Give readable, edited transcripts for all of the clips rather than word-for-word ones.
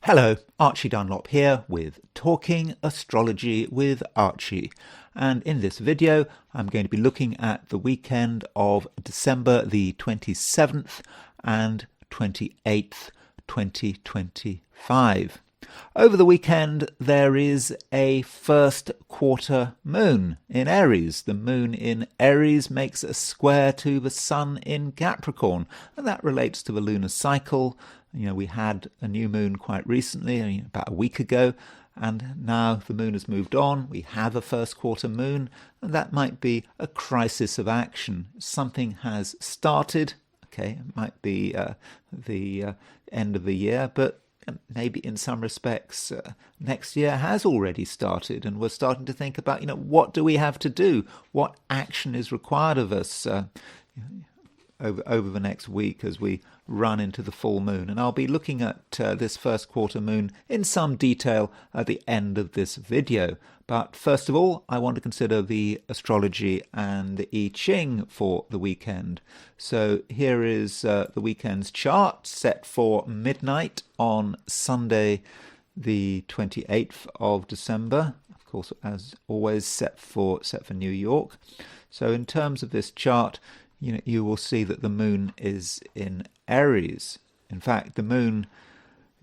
Hello, Archie Dunlop here with Talking Astrology with Archie. And in this video, I'm going to be looking at the weekend of December the 27th and 28th, 2025. Over the weekend, there is a first quarter moon in Aries. The moon in Aries makes a square to the sun in Capricorn, and that relates to the lunar cycle. We had a new moon quite recently, about a week ago, and now the moon has moved on. We have a first quarter moon, and that might be a crisis of action. Something has started. Okay, it might be the end of the year, but maybe in some respects next year has already started, and we're starting to think about, what do we have to do? What action is required of us over the next week as we run into the full moon? And I'll be looking at this first quarter moon in some detail at the end of this video. But first of all, I want to consider the astrology and the Ching for the weekend. So here is the weekend's chart set for midnight on Sunday the 28th of December. Of course, as always, set for New York. So in terms of this chart, you will see that the moon is in Aries. In fact, the moon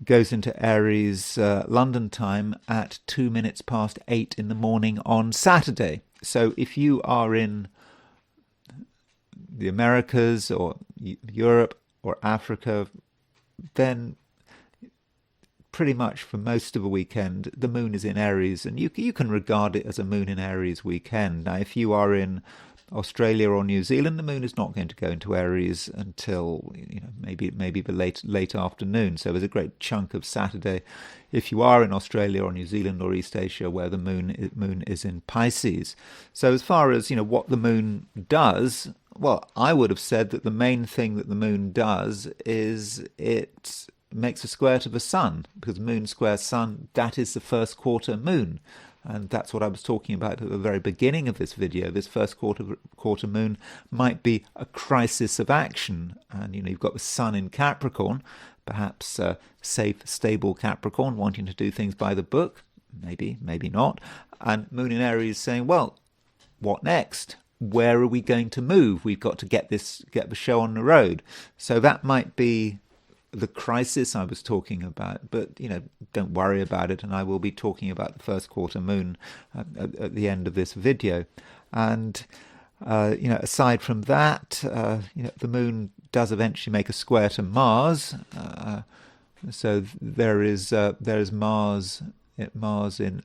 goes into Aries London time at 2 minutes past 8 in the morning on Saturday. So if you are in the Americas or Europe or Africa, then pretty much for most of the weekend, the moon is in Aries, and you can regard it as a moon in Aries weekend. Now, if you are in Australia or New Zealand, the moon is not going to go into Aries until maybe the late afternoon. So there's a great chunk of Saturday, if you are in Australia or New Zealand or East Asia, where the moon is in Pisces. So as far as what the moon does, well, I would have said that the main thing that the moon does is it makes a square to the sun, because moon square sun, that is the first quarter moon. And that's what I was talking about at the very beginning of this video. This first quarter moon might be a crisis of action. And, you've got the sun in Capricorn, perhaps safe, stable Capricorn, wanting to do things by the book. Maybe not. And moon in Aries saying, well, what next? Where are we going to move? We've got to get the show on the road. So that might be the crisis I was talking about, but don't worry about it, and I will be talking about the first quarter moon at the end of this video. And aside from that, the moon does eventually make a square to Mars. So there's Mars in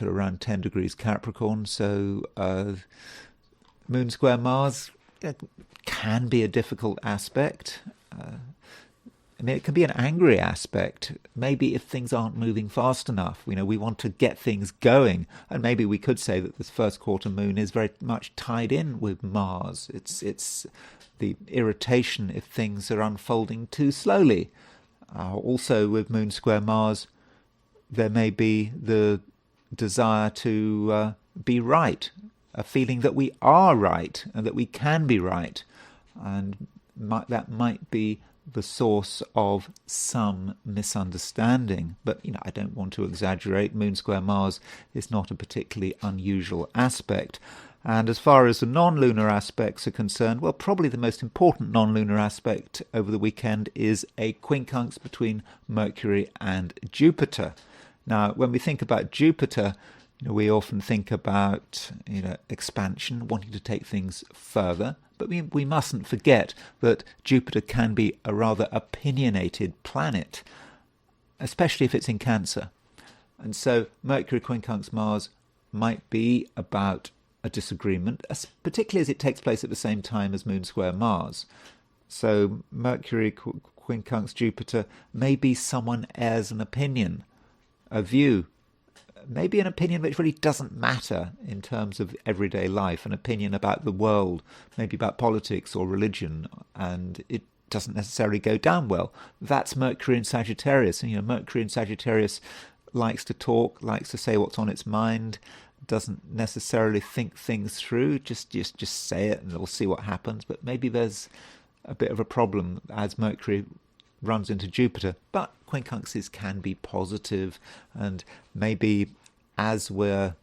around 10 degrees Capricorn. So moon square Mars can be a difficult aspect. It can be an angry aspect. Maybe if things aren't moving fast enough, we want to get things going. And maybe we could say that this first quarter moon is very much tied in with Mars. It's the irritation if things are unfolding too slowly. Also with moon square Mars, there may be the desire to be right, a feeling that we are right and that we can be right. And that might be the source of some misunderstanding. But, I don't want to exaggerate. Moon square Mars is not a particularly unusual aspect. And as far as the non-lunar aspects are concerned, well, probably the most important non-lunar aspect over the weekend is a quincunx between Mercury and Jupiter. Now, when we think about Jupiter, we often think about expansion, wanting to take things further. But we mustn't forget that Jupiter can be a rather opinionated planet, especially if it's in Cancer. And so Mercury quincunx Mars might be about a disagreement, particularly as it takes place at the same time as moon square Mars. So Mercury quincunx Jupiter may be someone as an opinion, a view, maybe an opinion which really doesn't matter in terms of everyday life, an opinion about the world, maybe about politics or religion, and it doesn't necessarily go down well. That's Mercury in Sagittarius. And, Mercury in Sagittarius likes to talk, likes to say what's on its mind, doesn't necessarily think things through, just say it and we'll see what happens. But maybe there's a bit of a problem as Mercury runs into Jupiter. But quincunxes can be positive, and maybe as we're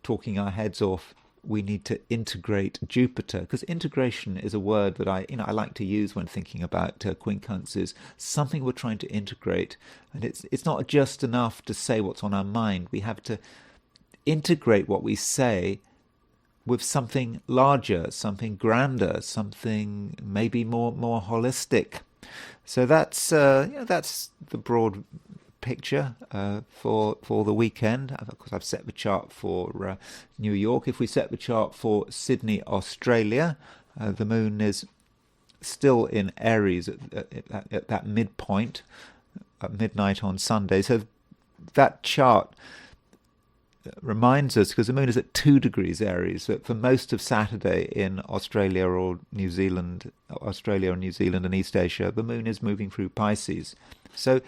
talking our heads off, we need to integrate Jupiter, because integration is a word that I like to use when thinking about quincunxes. Something we're trying to integrate, and it's not just enough to say what's on our mind. We have to integrate what we say with something larger, something grander, something maybe more holistic. So that's the broad picture for the weekend. Of course, I've set the chart for New York. If we set the chart for Sydney, Australia, the moon is still in Aries at that midpoint at midnight on Sunday. So that chart reminds us, because the moon is at 2 degrees Aries, that for most of Saturday in Australia or New Zealand and East Asia, the moon is moving through Pisces. So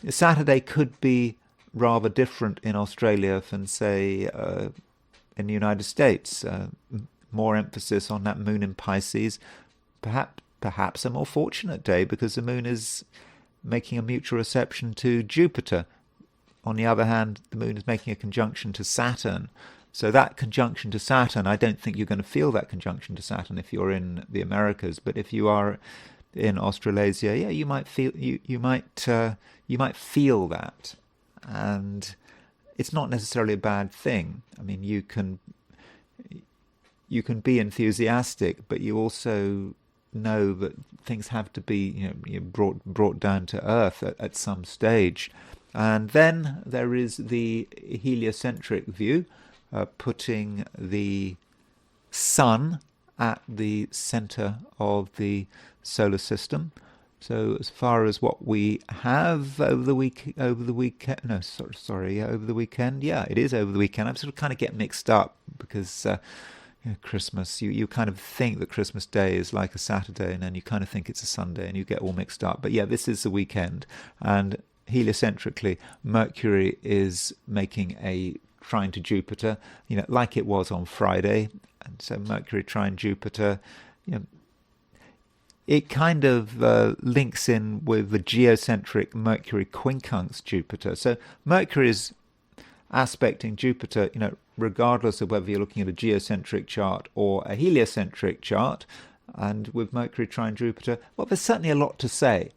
Saturday could be rather different in Australia than, say, in the United States. More emphasis on that moon in Pisces. Perhaps a more fortunate day, because the moon is making a mutual reception to Jupiter. On the other hand, the moon is making a conjunction to Saturn. So that conjunction to Saturn, I don't think you're going to feel that conjunction to Saturn if you're in the Americas. But if you are in Australasia, yeah, you might feel that, and it's not necessarily a bad thing. I mean, you can be enthusiastic, but you also know that things have to be brought down to earth at some stage. And then there is the heliocentric view, putting the sun at the center of the solar system. So as far as what we have over the weekend, over the weekend, yeah, it is over the weekend. I'm sort of kind of get mixed up because Christmas, you kind of think that Christmas Day is like a Saturday, and then you kind of think it's a Sunday, and you get all mixed up. But yeah, this is the weekend, and heliocentrically, Mercury is making a trine to Jupiter, like it was on Friday. And so Mercury trine Jupiter, it kind of links in with the geocentric Mercury quincunx Jupiter. So Mercury is aspecting Jupiter, regardless of whether you're looking at a geocentric chart or a heliocentric chart. And with Mercury trine Jupiter, well, there's certainly a lot to say.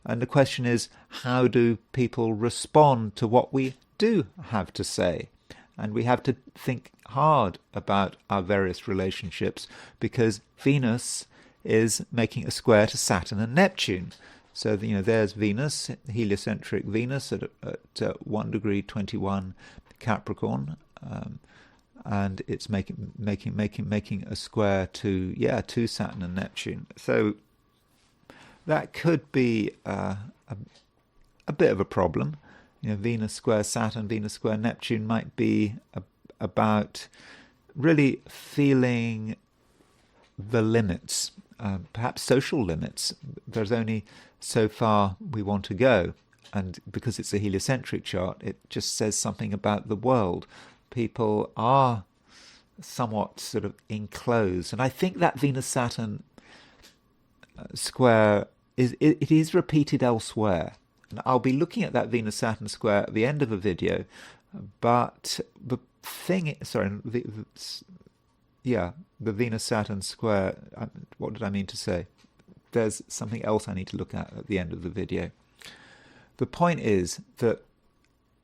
And the question is, how do people respond to what we do have to say? And we have to think hard about our various relationships, because Venus is making a square to Saturn and Neptune. So, there's Venus, heliocentric Venus at 1 degree 21 Capricorn, and it's making a square to Saturn and Neptune. So that could be a bit of a problem. Venus square Saturn, Venus square Neptune might be about really feeling the limits, perhaps social limits. There's only so far we want to go. And because it's a heliocentric chart, it just says something about the world. People are somewhat sort of enclosed. And I think that Venus-Saturn square it is repeated elsewhere. And I'll be looking at that Venus-Saturn square at the end of the video. But the thing, the Venus-Saturn square, what did I mean to say? There's something else I need to look at the end of the video. The point is that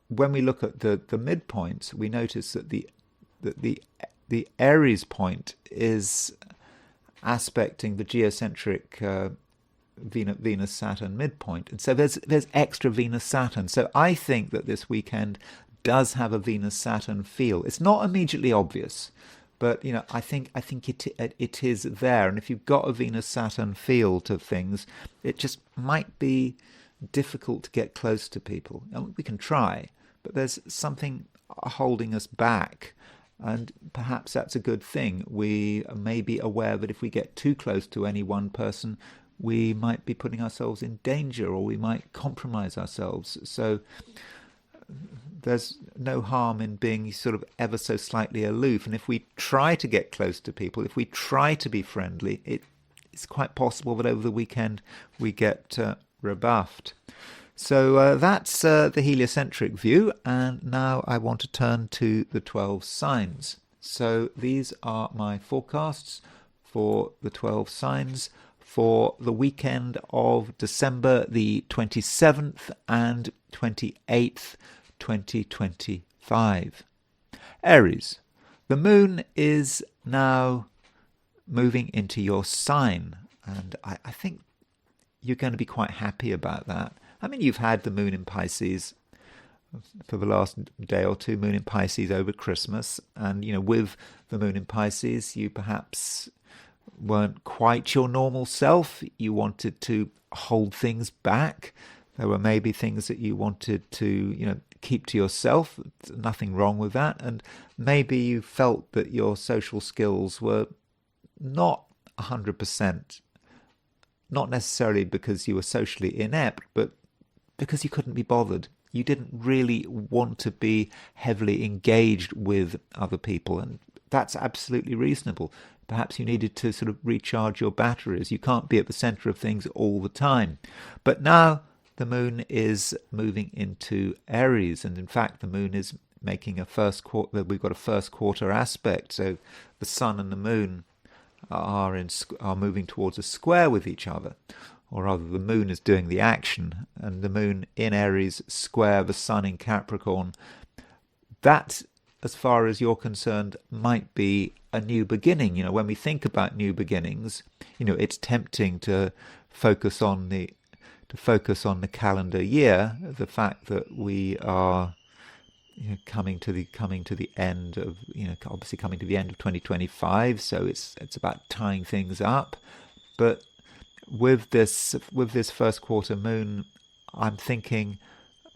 when we look at the midpoints, we notice that the Aries point is aspecting the geocentric Venus-Saturn midpoint. And so there's extra Venus-Saturn. So I think that this weekend does have a Venus-Saturn feel. It's not immediately obvious, but I think it is there. And if you've got a Venus-Saturn feel to things, it just might be difficult to get close to people. We can try, but there's something holding us back. And perhaps that's a good thing. We may be aware that if we get too close to any one person, we might be putting ourselves in danger, or we might compromise ourselves. So there's no harm in being sort of ever so slightly aloof. And if we try to get close to people, if we try to be friendly, it's quite possible that over the weekend we get rebuffed. So that's the heliocentric view, and now I want to turn to the 12 signs. So these are my forecasts for the 12 signs for the weekend of December the 27th and 28th, 2025. Aries, the moon is now moving into your sign, and I think you're going to be quite happy about that. I mean, you've had the moon in Pisces for the last day or two, moon in Pisces over Christmas, and with the moon in Pisces, you perhaps weren't quite your normal self. You wanted to hold things back. There were maybe things that you wanted to keep to yourself. There's nothing wrong with that. And maybe you felt that your social skills were not 100%, not necessarily because you were socially inept, but because you couldn't be bothered. You didn't really want to be heavily engaged with other people, and that's absolutely reasonable. Perhaps you needed to sort of recharge your batteries. You can't be at the center of things all the time. But now the moon is moving into Aries, and in fact the moon is making a first quarter. We've got a first quarter aspect, so the sun and the moon are moving towards a square with each other. Or rather, the moon is doing the action, and the moon in Aries square the sun in Capricorn. That, as far as you're concerned, might be a new beginning. When we think about new beginnings, it's tempting to focus on the calendar year, the fact that we are coming to the end of obviously coming to the end of 2025. So it's about tying things up, but with this first quarter moon, I'm thinking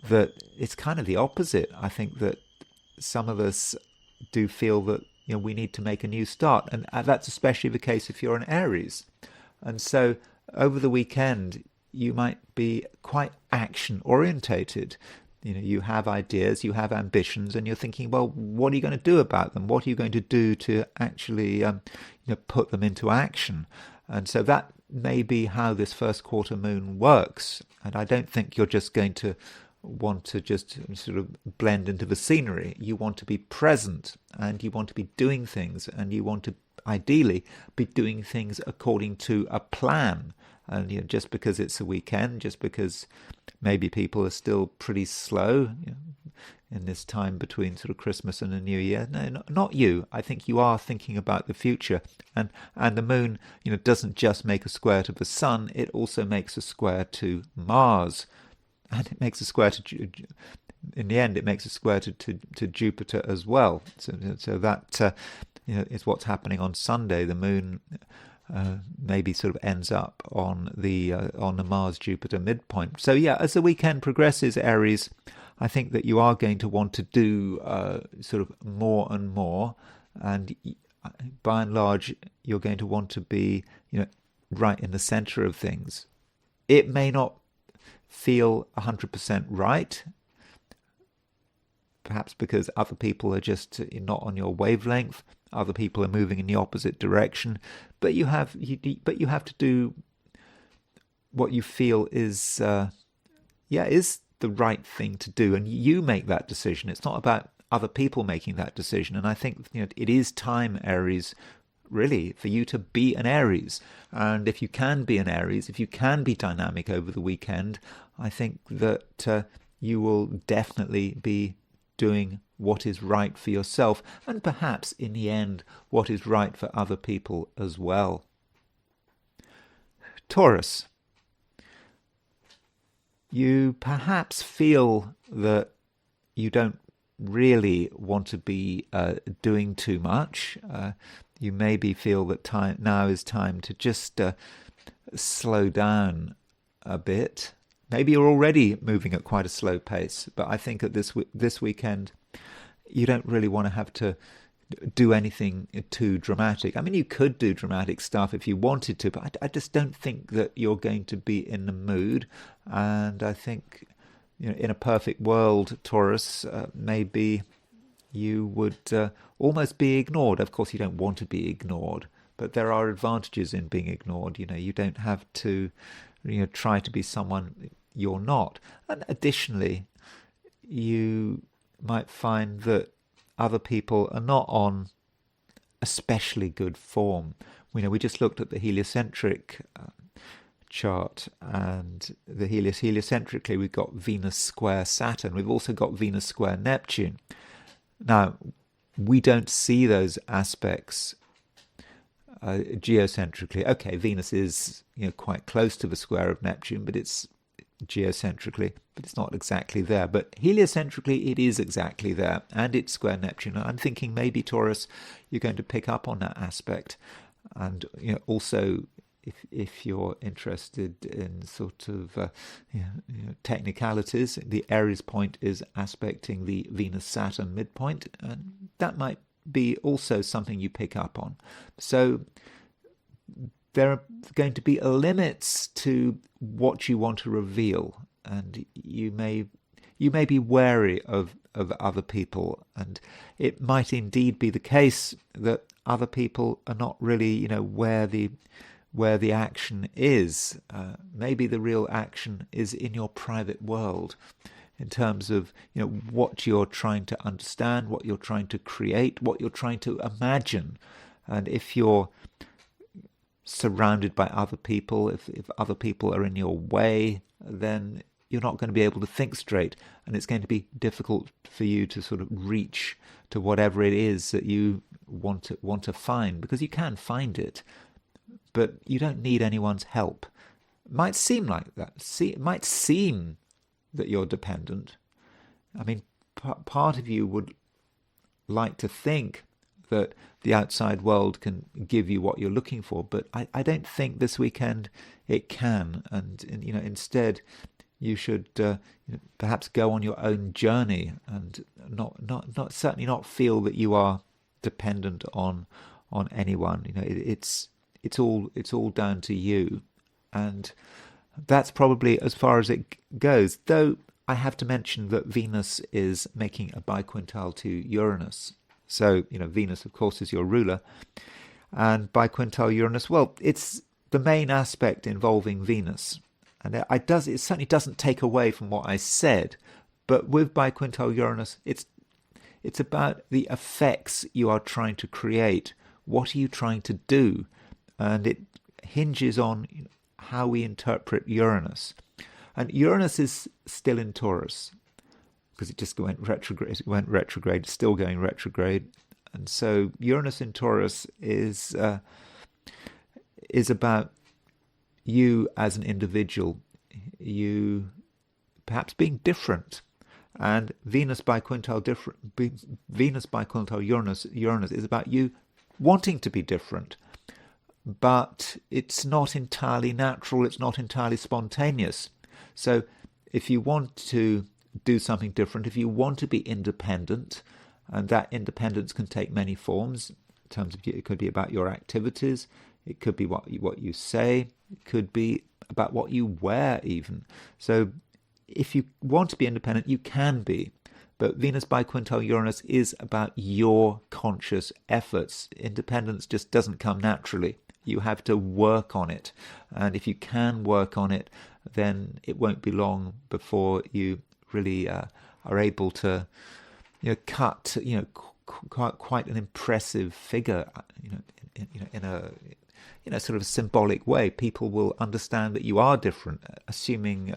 that it's kind of the opposite. I think that some of us do feel that we need to make a new start, and that's especially the case if you're an Aries. And so over the weekend, you might be quite action orientated. You have ideas, you have ambitions, and you're thinking, well, what are you going to do about them? What are you going to do to actually put them into action? And so that may be how this first quarter moon works. And I don't think you're just going to want to just sort of blend into the scenery. You want to be present, and you want to be doing things, and you want to ideally be doing things according to a plan. And just because it's a weekend, just because maybe people are still pretty slow in this time between sort of Christmas and the New Year. No, not you. I think you are thinking about the future. And the moon, doesn't just make a square to the sun, it also makes a square to Mars. And it makes a square in the end, it makes a square to Jupiter as well. So that is what's happening on Sunday. The moon maybe sort of ends up on the Mars-Jupiter midpoint. So yeah, as the weekend progresses, Aries, I think that you are going to want to do sort of more and more, and by and large, you're going to want to be, right in the center of things. It may not feel 100% right, perhaps because other people are just not on your wavelength. Other people are moving in the opposite direction, but you have to do what you feel is the right thing to do, and you make that decision. It's not about other people making that decision. And I think it is time, Aries, really, for you to be an Aries. And if you can be an Aries, if you can be dynamic over the weekend, I think that you will definitely be doing what is right for yourself, and perhaps in the end what is right for other people as well. Taurus, you perhaps feel that you don't really want to be doing too much. You maybe feel that now is time to just slow down a bit. Maybe you're already moving at quite a slow pace, but I think at this weekend, you don't really want to have to do anything too dramatic. I mean, you could do dramatic stuff if you wanted to, but I just don't think that you're going to be in the mood. And I think, in a perfect world, Taurus, maybe you would almost be ignored. Of course, you don't want to be ignored, but there are advantages in being ignored. You don't have to try to be someone you're not. And additionally, you might find that other people are not on especially good form. We just looked at the heliocentric chart, and the heliocentrically we've got Venus square Saturn. We've also got Venus square Neptune. Now, we don't see those aspects geocentrically. Okay, Venus is quite close to the square of Neptune, but it's geocentrically, but it's not exactly there. But heliocentrically, it is exactly there, and it's square Neptune. I'm thinking maybe, Taurus, you're going to pick up on that aspect, and also if you're interested in sort of technicalities, the Aries point is aspecting the Venus Saturn midpoint, and that might be also something you pick up on. So there are going to be limits to what you want to reveal, and you may be wary of other people, and it might indeed be the case that other people are not really where the action is. Maybe the real action is in your private world, in terms of what you're trying to understand, what you're trying to create, what you're trying to imagine. And if you're surrounded by other people, if other people are in your way, then you're not going to be able to think straight, and it's going to be difficult for you to sort of reach to whatever it is that you want to find, because you can find it, but you don't need anyone's help. It might seem like that. It might seem that you're dependent. I mean, part of you would like to think that the outside world can give you what you're looking for, but I don't think this weekend it can. And instead, you should perhaps go on your own journey, and certainly not feel that you are dependent on anyone. It's all down to you, and that's probably as far as it goes. Though I have to mention that Venus is making a biquintile to Uranus. So, Venus, of course, is your ruler. And biquintile Uranus, well, it's the main aspect involving Venus. And it certainly doesn't take away from what I said. But with biquintile Uranus, it's about the effects you are trying to create. What are you trying to do? And it hinges on how we interpret Uranus. And Uranus is still in Taurus, because it just went retrograde. It's still going retrograde. And so Uranus in Taurus is about you as an individual, you perhaps being different. And Venus biquintile Uranus is about you wanting to be different. But it's not entirely natural, it's not entirely spontaneous. So if you want to do something different, if you want to be independent, and that independence can take many forms, in terms of it could be about your activities, it could be what you say, it could be about what you wear even. So if you want to be independent, you can be. But Venus biquintile Uranus is about your conscious efforts. Independence just doesn't come naturally. You have to work on it. And if you can work on it, then it won't be long before you really are able to cut quite an impressive figure in a sort of symbolic way. People will understand that you are different, assuming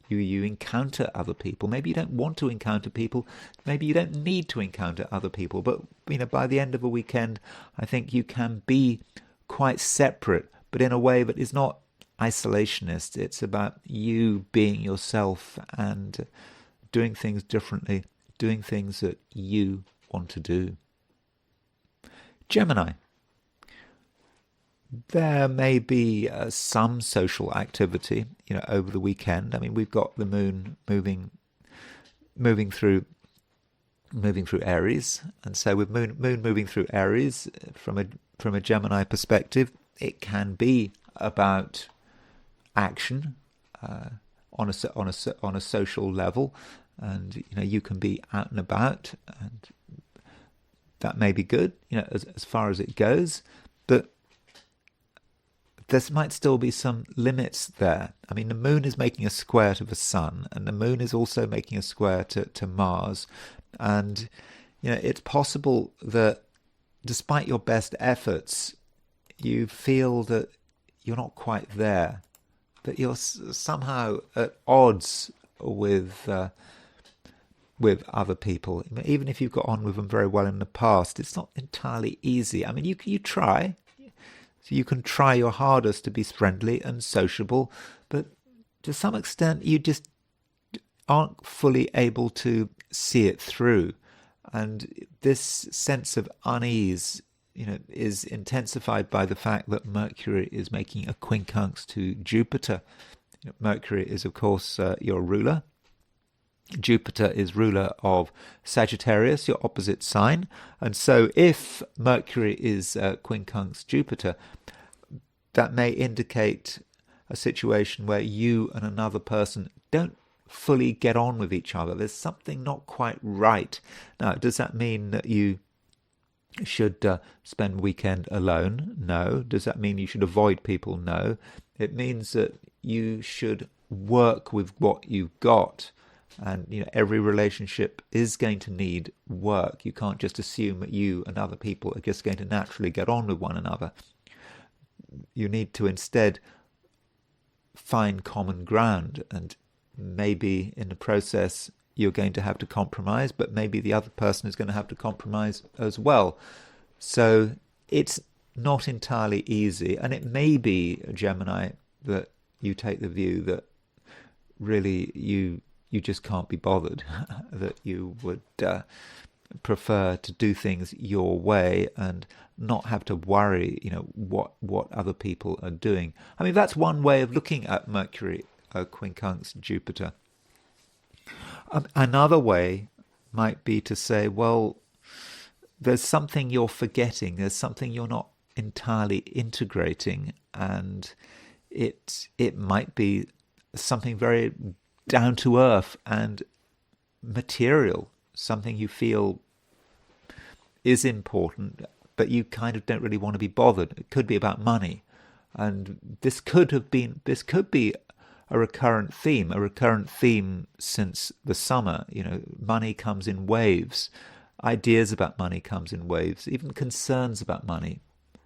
you encounter other people. Maybe you don't want to encounter people. Maybe you don't need to encounter other people. But by the end of a weekend, I think you can be quite separate, but in a way that is not isolationist. It's about you being yourself and doing things differently, doing things that you want to do. Gemini. There may be some social activity, over the weekend. I mean, we've got the moon moving through Aries, and so with moon moving through Aries, from a Gemini perspective, it can be about action on a social level, and you can be out and about, and that may be good, as far as it goes. But there might still be some limits there. I mean, the moon is making a square to the sun, and the moon is also making a square to Mars. And, it's possible that despite your best efforts, you feel that you're not quite there, that you're somehow at odds with other people. Even if you've got on with them very well in the past, it's not entirely easy. I mean, you try. So you can try your hardest to be friendly and sociable, but to some extent you just aren't fully able to see it through. And this sense of unease, is intensified by the fact that Mercury is making a quincunx to Jupiter. Mercury is, of course, your ruler. Jupiter is ruler of Sagittarius, your opposite sign. And so if Mercury is quincunx Jupiter, that may indicate a situation where you and another person don't fully get on with each other. There's something not quite right. Now, does that mean that you should spend weekend alone? No. Does that mean you should avoid people? No. It means that you should work with what you've got. And every relationship is going to need work. You can't just assume that you and other people are just going to naturally get on with one another. You need to instead find common ground, and maybe in the process you're going to have to compromise, but maybe the other person is going to have to compromise as well. So it's not entirely easy, and it may be, Gemini, that you take the view that really you just can't be bothered, that you would prefer to do things your way and not have to worry, what other people are doing. I mean, that's one way of looking at Mercury quincunx Jupiter. Another way might be to say, well, there's something you're forgetting, there's something you're not entirely integrating, and it might be something very down to earth and material, something you feel is important, but you kind of don't really want to be bothered. It could be about money, and this could be a recurrent theme since the summer. Money comes in waves, ideas about money comes in waves, even concerns about money.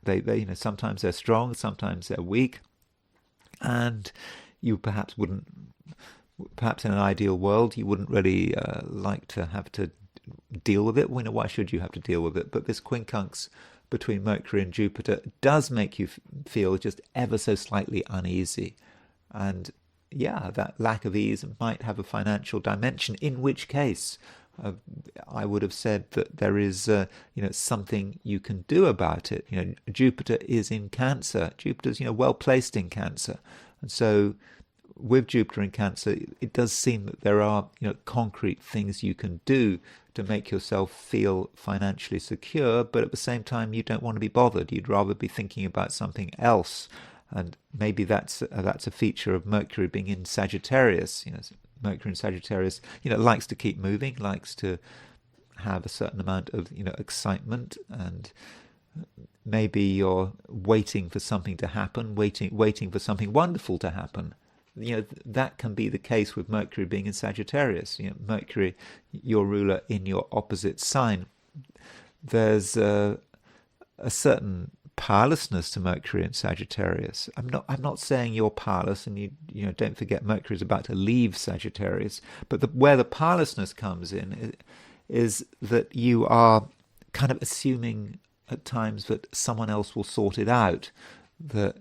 They sometimes they're strong, sometimes they're weak, and you perhaps in an ideal world, you wouldn't really like to have to deal with it. Why should you have to deal with it? But this quincunx between Mercury and Jupiter does make you feel just ever so slightly uneasy. And that lack of ease might have a financial dimension, in which case I would have said that there is something you can do about it. Jupiter is in Cancer. Jupiter's well placed in Cancer. And so with Jupiter in Cancer, it does seem that there are concrete things you can do to make yourself feel financially secure, but at the same time you don't want to be bothered. You'd rather be thinking about something else, and maybe that's a feature of Mercury being in Sagittarius. Mercury in Sagittarius likes to keep moving, likes to have a certain amount of excitement, and maybe you're waiting for something to happen, waiting for something wonderful to happen. That can be the case with Mercury being in Sagittarius. Mercury, your ruler, in your opposite sign. There's a certain powerlessness to Mercury in Sagittarius. I'm not saying you're powerless, and you don't forget Mercury is about to leave Sagittarius. But where the powerlessness comes in is that you are kind of assuming at times that someone else will sort it out, that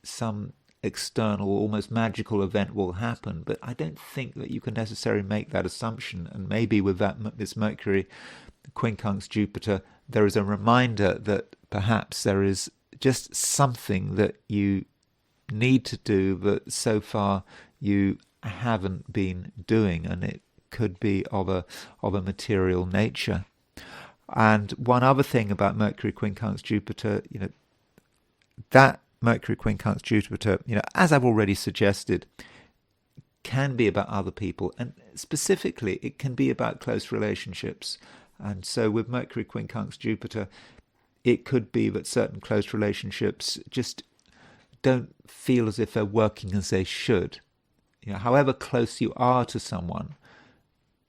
some external, almost magical event will happen. But I don't think that you can necessarily make that assumption. And maybe with this Mercury quincunx Jupiter, there is a reminder that perhaps there is just something that you need to do that so far you haven't been doing, and it could be of a material nature. And one other thing about Mercury quincunx Jupiter, that Mercury quincunx Jupiter, as I've already suggested, can be about other people, and specifically it can be about close relationships. And so with Mercury quincunx Jupiter, it could be that certain close relationships just don't feel as if they're working as they should. However close you are to someone,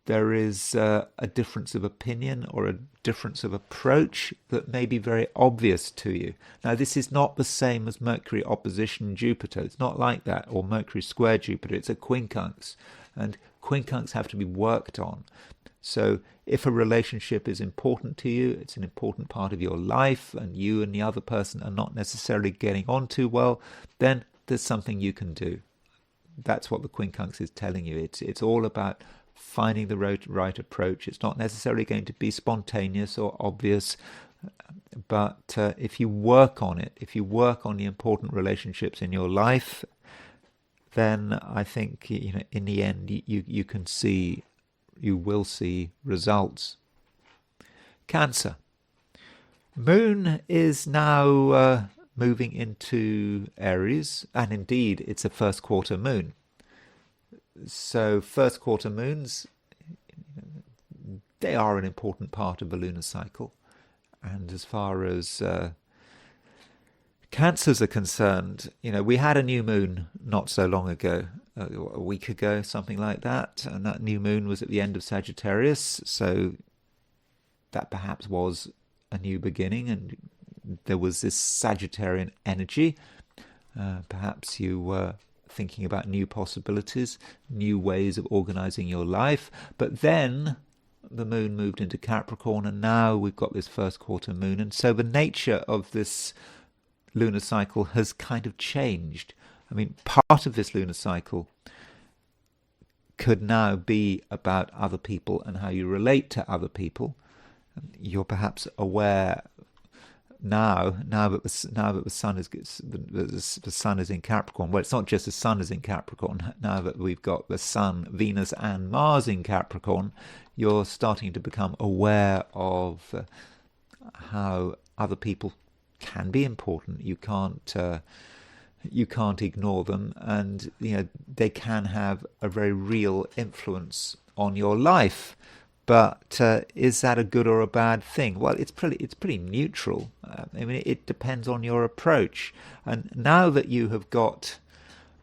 there is a difference of opinion or a difference of approach that may be very obvious to you. Now, this is not the same as Mercury opposition Jupiter. It's not like that, or Mercury square Jupiter. It's a quincunx, and quincunx have to be worked on. So if a relationship is important to you, it's an important part of your life, and you and the other person are not necessarily getting on too well, then there's something you can do. That's what the quincunx is telling you. It's all about finding the right approach. It's not necessarily going to be spontaneous or obvious, but if you work on it, if you work on the important relationships in your life, then I think in the end you will see results. Cancer. Moon is now moving into Aries, and indeed it's a first quarter moon. So first quarter moons, they are an important part of the lunar cycle. And as far as Cancers are concerned, we had a new moon not so long ago, a week ago, something like that. And that new moon was at the end of Sagittarius. So that perhaps was a new beginning, and there was this Sagittarian energy. Perhaps you were thinking about new possibilities, new ways of organizing your life. But then the moon moved into Capricorn, and now we've got this first quarter moon. And so the nature of this lunar cycle has kind of changed. I mean, part of this lunar cycle could now be about other people and how you relate to other people. You're perhaps aware now that the sun is in Capricorn. Well, it's not just the sun is in Capricorn. Now that we've got the sun, Venus, and Mars in Capricorn, you're starting to become aware of how other people can be important. You can't ignore them, and they can have a very real influence on your life. But is that a good or a bad thing? Well, it's pretty neutral. I mean, it depends on your approach. And now that you have got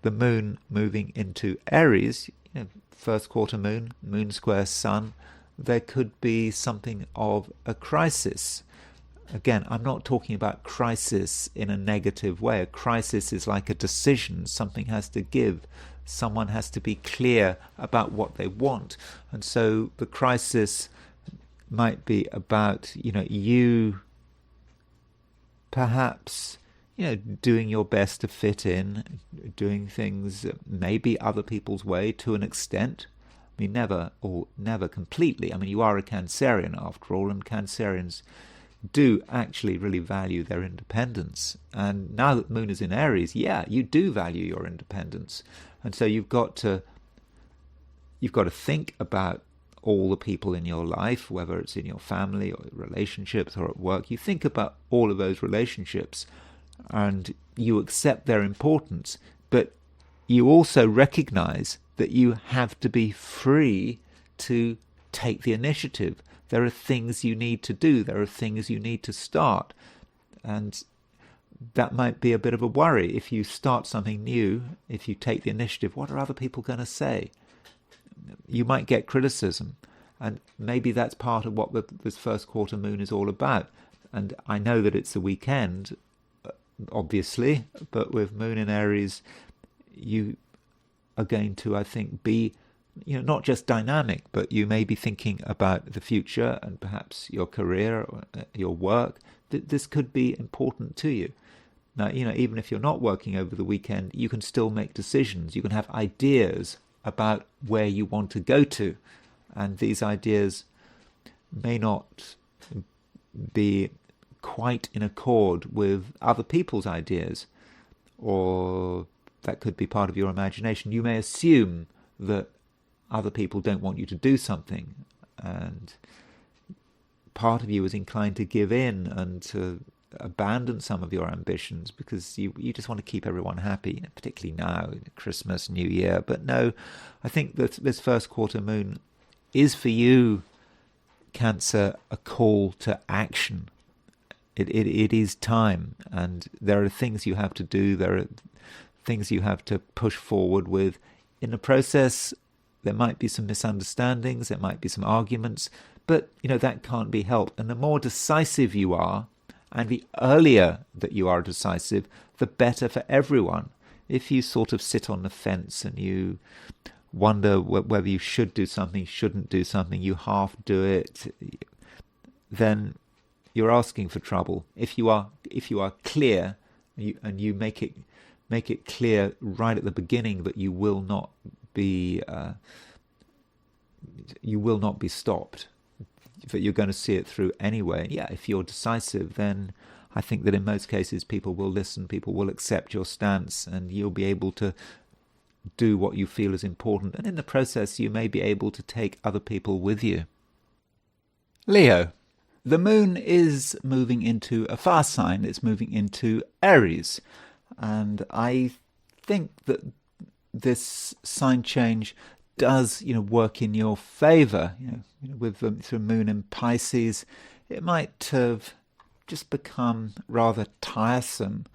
the moon moving into Aries, first quarter moon, moon square sun, there could be something of a crisis. Again, I'm not talking about crisis in a negative way. A crisis is like a decision. Something has to give. Someone has to be clear about what they want. And so the crisis might be about, you perhaps, doing your best to fit in, doing things maybe other people's way to an extent. I mean, never completely. I mean, you are a Cancerian after all, and Cancerians do actually really value their independence. And now that the moon is in Aries, you do value your independence. And so you've got to think about all the people in your life, whether it's in your family or relationships or at work. You think about all of those relationships and you accept their importance, but you also recognize that you have to be free to take the initiative. There are things you need to do. There are things you need to start. And that might be a bit of a worry. If you start something new, if you take the initiative, what are other people going to say? You might get criticism. And maybe that's part of what this first quarter moon is all about. And I know that it's the weekend, obviously, but with moon in Aries, you are going to, I think, be not just dynamic, but you may be thinking about the future and perhaps your career or your work. This could be important to you. Now, even if you're not working over the weekend, you can still make decisions. You can have ideas about where you want to go to. And these ideas may not be quite in accord with other people's ideas, or that could be part of your imagination. You may assume that other people don't want you to do something, and part of you is inclined to give in and to abandon some of your ambitions because you just want to keep everyone happy, particularly now, Christmas, New Year. But no, I think that this first quarter moon is for you, Cancer, a call to action. It is time, and there are things you have to do. There are things you have to push forward with. In the process, there might be some misunderstandings, there might be some arguments, but that can't be helped. And the more decisive you are, and the earlier that you are decisive, the better for everyone. If you sort of sit on the fence and you wonder whether you should do something, shouldn't do something, you half do it, then you're asking for trouble. If you are clear, and you make it clear right at the beginning that you will not be stopped, that you're going to see it through anyway. Yeah, if you're decisive, then I think that in most cases people will listen, people will accept your stance, and you'll be able to do what you feel is important. And in the process, you may be able to take other people with you. Leo. The moon is moving into a fast sign. It's moving into Aries. And I think that this sign change does, work in your favour. With the moon in Pisces, it might have just become rather tiresome.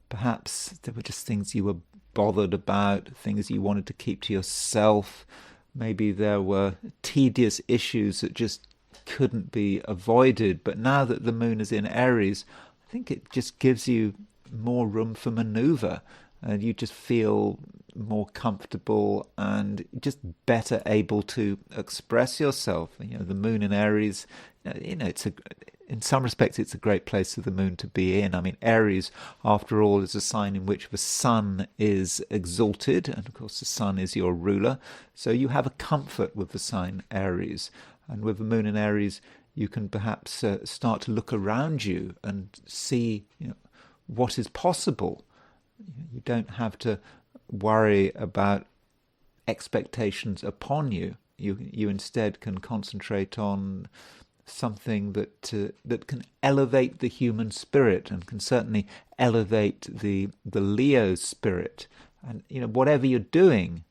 Perhaps there were just things you were bothered about, things you wanted to keep to yourself. Maybe there were tedious issues that just couldn't be avoided. But now that the moon is in Aries, I think it just gives you more room for maneuver, and you just feel more comfortable and just better able to express yourself. The moon in Aries, in some respects, it's a great place for the moon to be in. I mean, Aries, after all, is a sign in which the sun is exalted, and of course the sun is your ruler. So you have a comfort with the sign Aries. And with the moon in Aries, you can perhaps start to look around you and see what is possible. You don't have to worry about expectations upon you. You instead can concentrate on something that can elevate the human spirit, and can certainly elevate the Leo spirit. And whatever you're doing,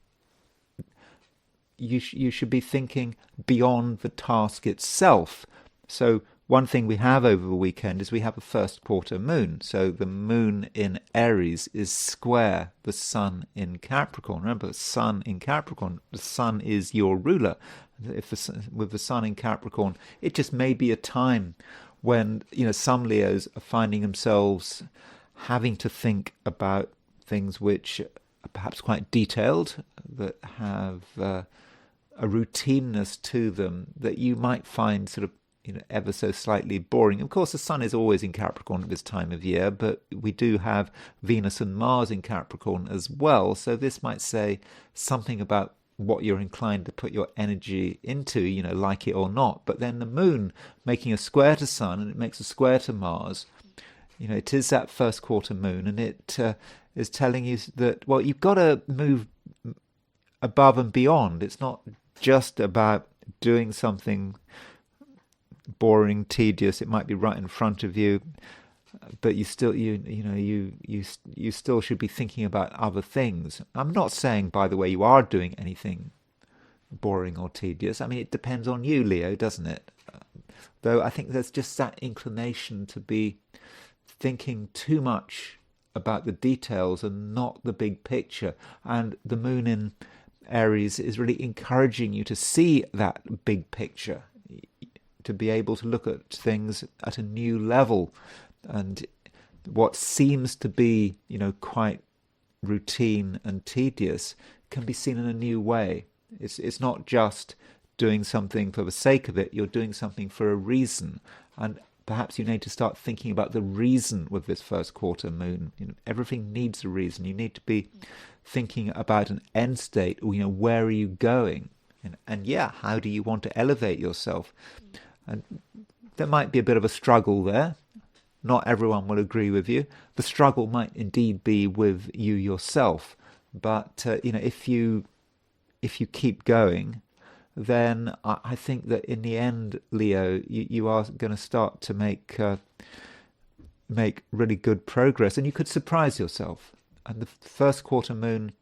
you should be thinking beyond the task itself. So one thing we have over the weekend is we have a first quarter moon. So the moon in Aries is square the sun in Capricorn. Remember, the sun in Capricorn, the sun is your ruler. With the sun in Capricorn, it just may be a time when some Leos are finding themselves having to think about things which are perhaps quite detailed, that have a routineness to them that you might find sort of ever so slightly boring. Of course, the sun is always in Capricorn at this time of year, but we do have Venus and Mars in Capricorn as well. So this might say something about what you're inclined to put your energy into, like it or not. But then the moon making a square to sun, and it makes a square to Mars. It is that first quarter moon, and it is telling you that, well, you've got to move above and beyond. It's not just about doing something boring, tedious. It might be right in front of you, but you still you still should be thinking about other things. I'm not saying, by the way, you are doing anything boring or tedious. I mean, it depends on you, Leo, doesn't it? Though I think there's just that inclination to be thinking too much about the details and not the big picture. And the moon in Aries is really encouraging you to see that big picture, to be able to look at things at a new level. And what seems to be, quite routine and tedious can be seen in a new way. It's not just doing something for the sake of it. You're doing something for a reason. And perhaps you need to start thinking about the reason with this first quarter moon. Everything needs a reason. You need to be thinking about an end state. Where are you going? And how do you want to elevate yourself? And there might be a bit of a struggle there. Not everyone will agree with you. The struggle might indeed be with you yourself. But if you keep going, then I think that in the end, Leo, you are going to start to make really good progress, and you could surprise yourself. And the first quarter moon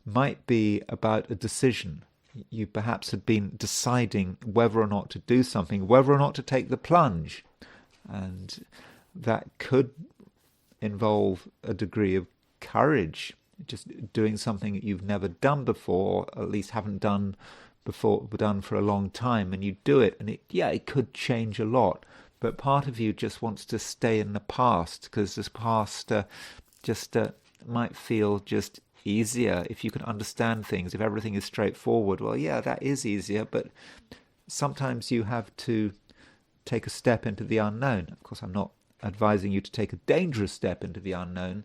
might be about a decision. You perhaps have been deciding whether or not to do something, whether or not to take the plunge. And that could involve a degree of courage, just doing something that you've never done before, or at least haven't done before, done for a long time, and you do it, and it could change a lot. But part of you just wants to stay in the past, because this past might feel just easier if you can understand things. If everything is straightforward, well, yeah, that is easier, but sometimes you have to take a step into the unknown. Of course, I'm not advising you to take a dangerous step into the unknown,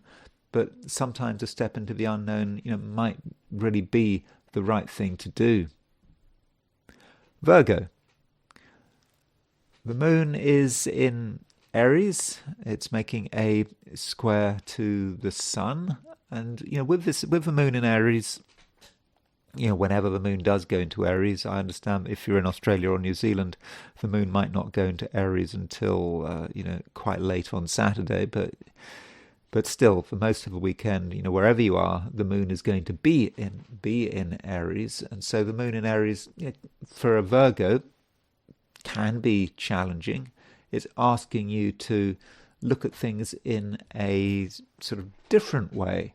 but sometimes a step into the unknown, might really be the right thing to do. Virgo. The moon is in Aries. It's making a square to the sun, and with the moon in Aries, whenever the moon does go into Aries, I understand if you're in Australia or New Zealand, the moon might not go into Aries until quite late on Saturday, but still, for most of the weekend, wherever you are, the moon is going to be in Aries, and so the moon in Aries, for a Virgo, can be challenging. It's asking you to look at things in a sort of different way,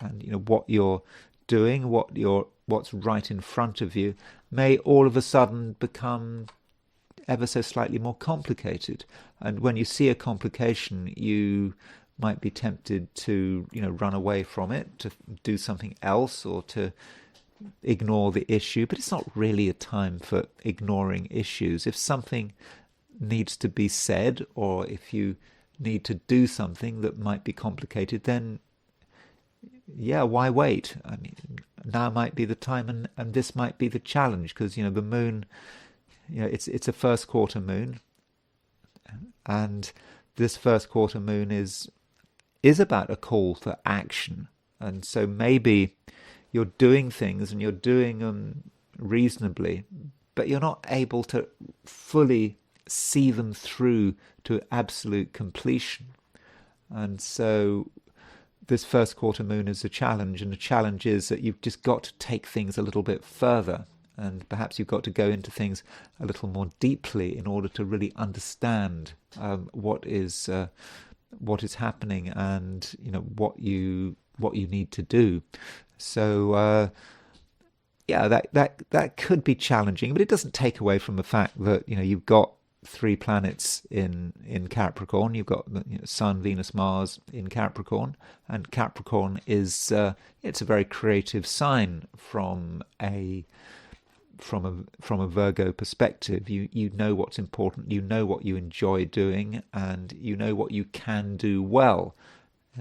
and what you're doing, what's right in front of you, may all of a sudden become ever so slightly more complicated. And when you see a complication, you might be tempted to run away from it, to do something else, or to ignore the issue. But it's not really a time for ignoring issues. If something needs to be said, or if you need to do something that might be complicated, then why wait? I mean, now might be the time, and this might be the challenge, because the moon, it's a first quarter moon, and this first quarter moon is about a call for action. And so maybe you're doing things and you're doing them reasonably, but you're not able to fully see them through to absolute completion. And so this first quarter moon is a challenge, and the challenge is that you've just got to take things a little bit further, and perhaps you've got to go into things a little more deeply in order to really understand what is happening, and what you need to do. So that could be challenging, but it doesn't take away from the fact that you've got 3 planets in Capricorn. You've got Sun, Venus, Mars in Capricorn, and Capricorn is it's a very creative sign from a Virgo perspective. You know what's important, you know what you enjoy doing, and you know what you can do well.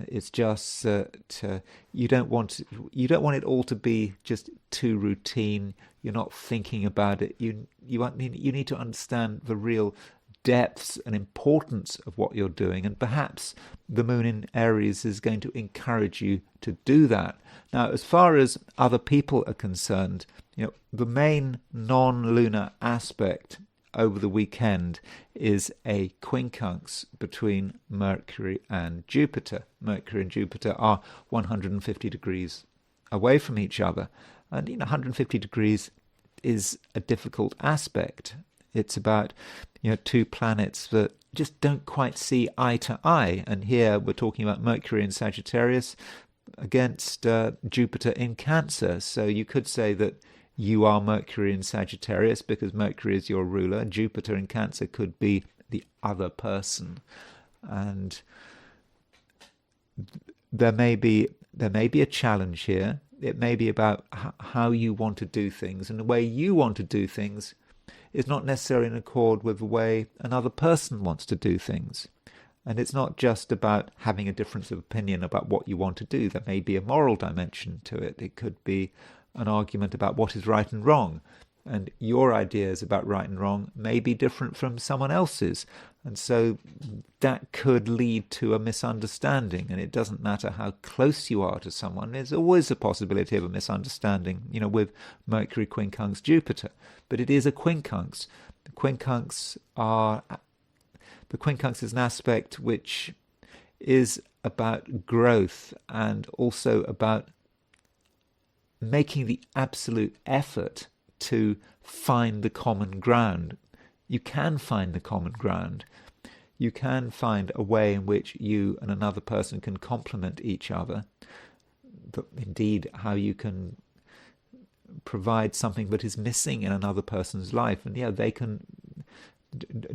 It's just you don't want it all to be just too routine. You're not thinking about it. You need to understand the real depths and importance of what you're doing, and perhaps the moon in Aries is going to encourage you to do that. Now, as far as other people are concerned, the main non-lunar aspect over the weekend is a quincunx between Mercury and Jupiter. Mercury and Jupiter are 150 degrees away from each other, and 150 degrees is a difficult aspect. It's about 2 planets that just don't quite see eye to eye, and here we're talking about Mercury in Sagittarius against Jupiter in Cancer. So you could say that you are Mercury in Sagittarius because Mercury is your ruler. Jupiter in Cancer could be the other person, and there may be a challenge here. It may be about how you want to do things, and the way you want to do things is not necessarily in accord with the way another person wants to do things. And it's not just about having a difference of opinion about what you want to do. There may be a moral dimension to it. It could be an argument about what is right and wrong, and your ideas about right and wrong may be different from someone else's, and so that could lead to a misunderstanding. And it doesn't matter how close you are to someone, there's always a possibility of a misunderstanding, with Mercury quincunx Jupiter, but it is a quincunx. The quincunx is an aspect which is about growth, and also about making the absolute effort to find the common ground. You can find the common ground. you can find a way in which you and another person can complement each other. But indeed, how you can provide something that is missing in another person's life, and yeah, they can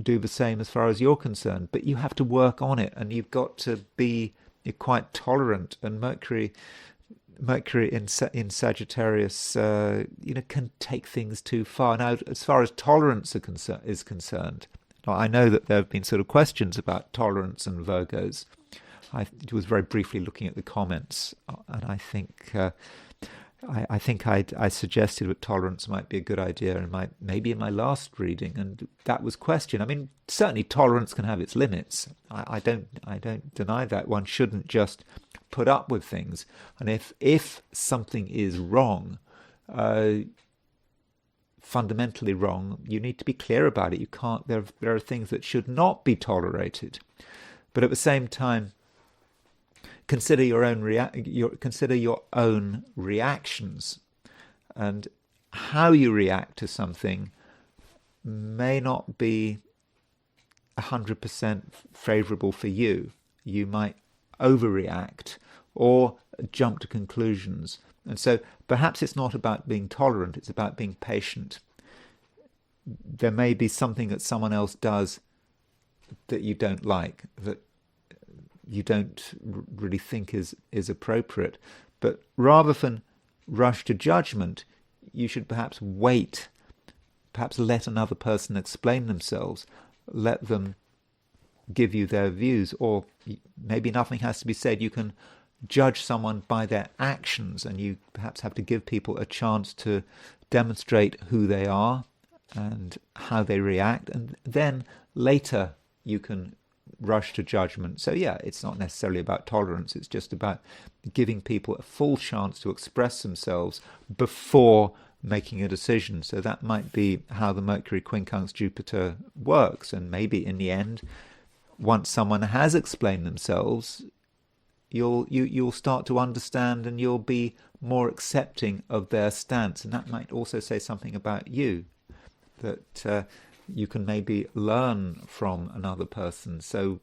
do the same as far as you're concerned. But you have to work on it, and you've got to be quite tolerant. And Mercury in Sagittarius, can take things too far. Now, as far as tolerance is concerned, I know that there have been sort of questions about tolerance and Virgos. I was very briefly looking at the comments, and I think I suggested that tolerance might be a good idea maybe in my last reading, and that was questioned. I mean, certainly tolerance can have its limits. I don't deny that. One shouldn't just put up with things, and if something is wrong, fundamentally wrong, you need to be clear about it. You can't. There are things that should not be tolerated, but at the same time, consider your own reactions, and how you react to something may not be 100% favourable for you. You might overreact or jump to conclusions, and so perhaps it's not about being tolerant, it's about being patient. There may be something that someone else does that you don't like, that you don't really think is appropriate, but rather than rush to judgment, you should perhaps wait, perhaps let another person explain themselves, let them give you their views, or maybe nothing has to be said. You can judge someone by their actions, and you perhaps have to give people a chance to demonstrate who they are and how they react, and then later you can rush to judgment. So yeah, it's not necessarily about tolerance, it's just about giving people a full chance to express themselves before making a decision. So that might be how the Mercury quincunx Jupiter works, and maybe in the end, once someone has explained themselves, you'll start to understand, and you'll be more accepting of their stance. And that might also say something about you, that you can maybe learn from another person. So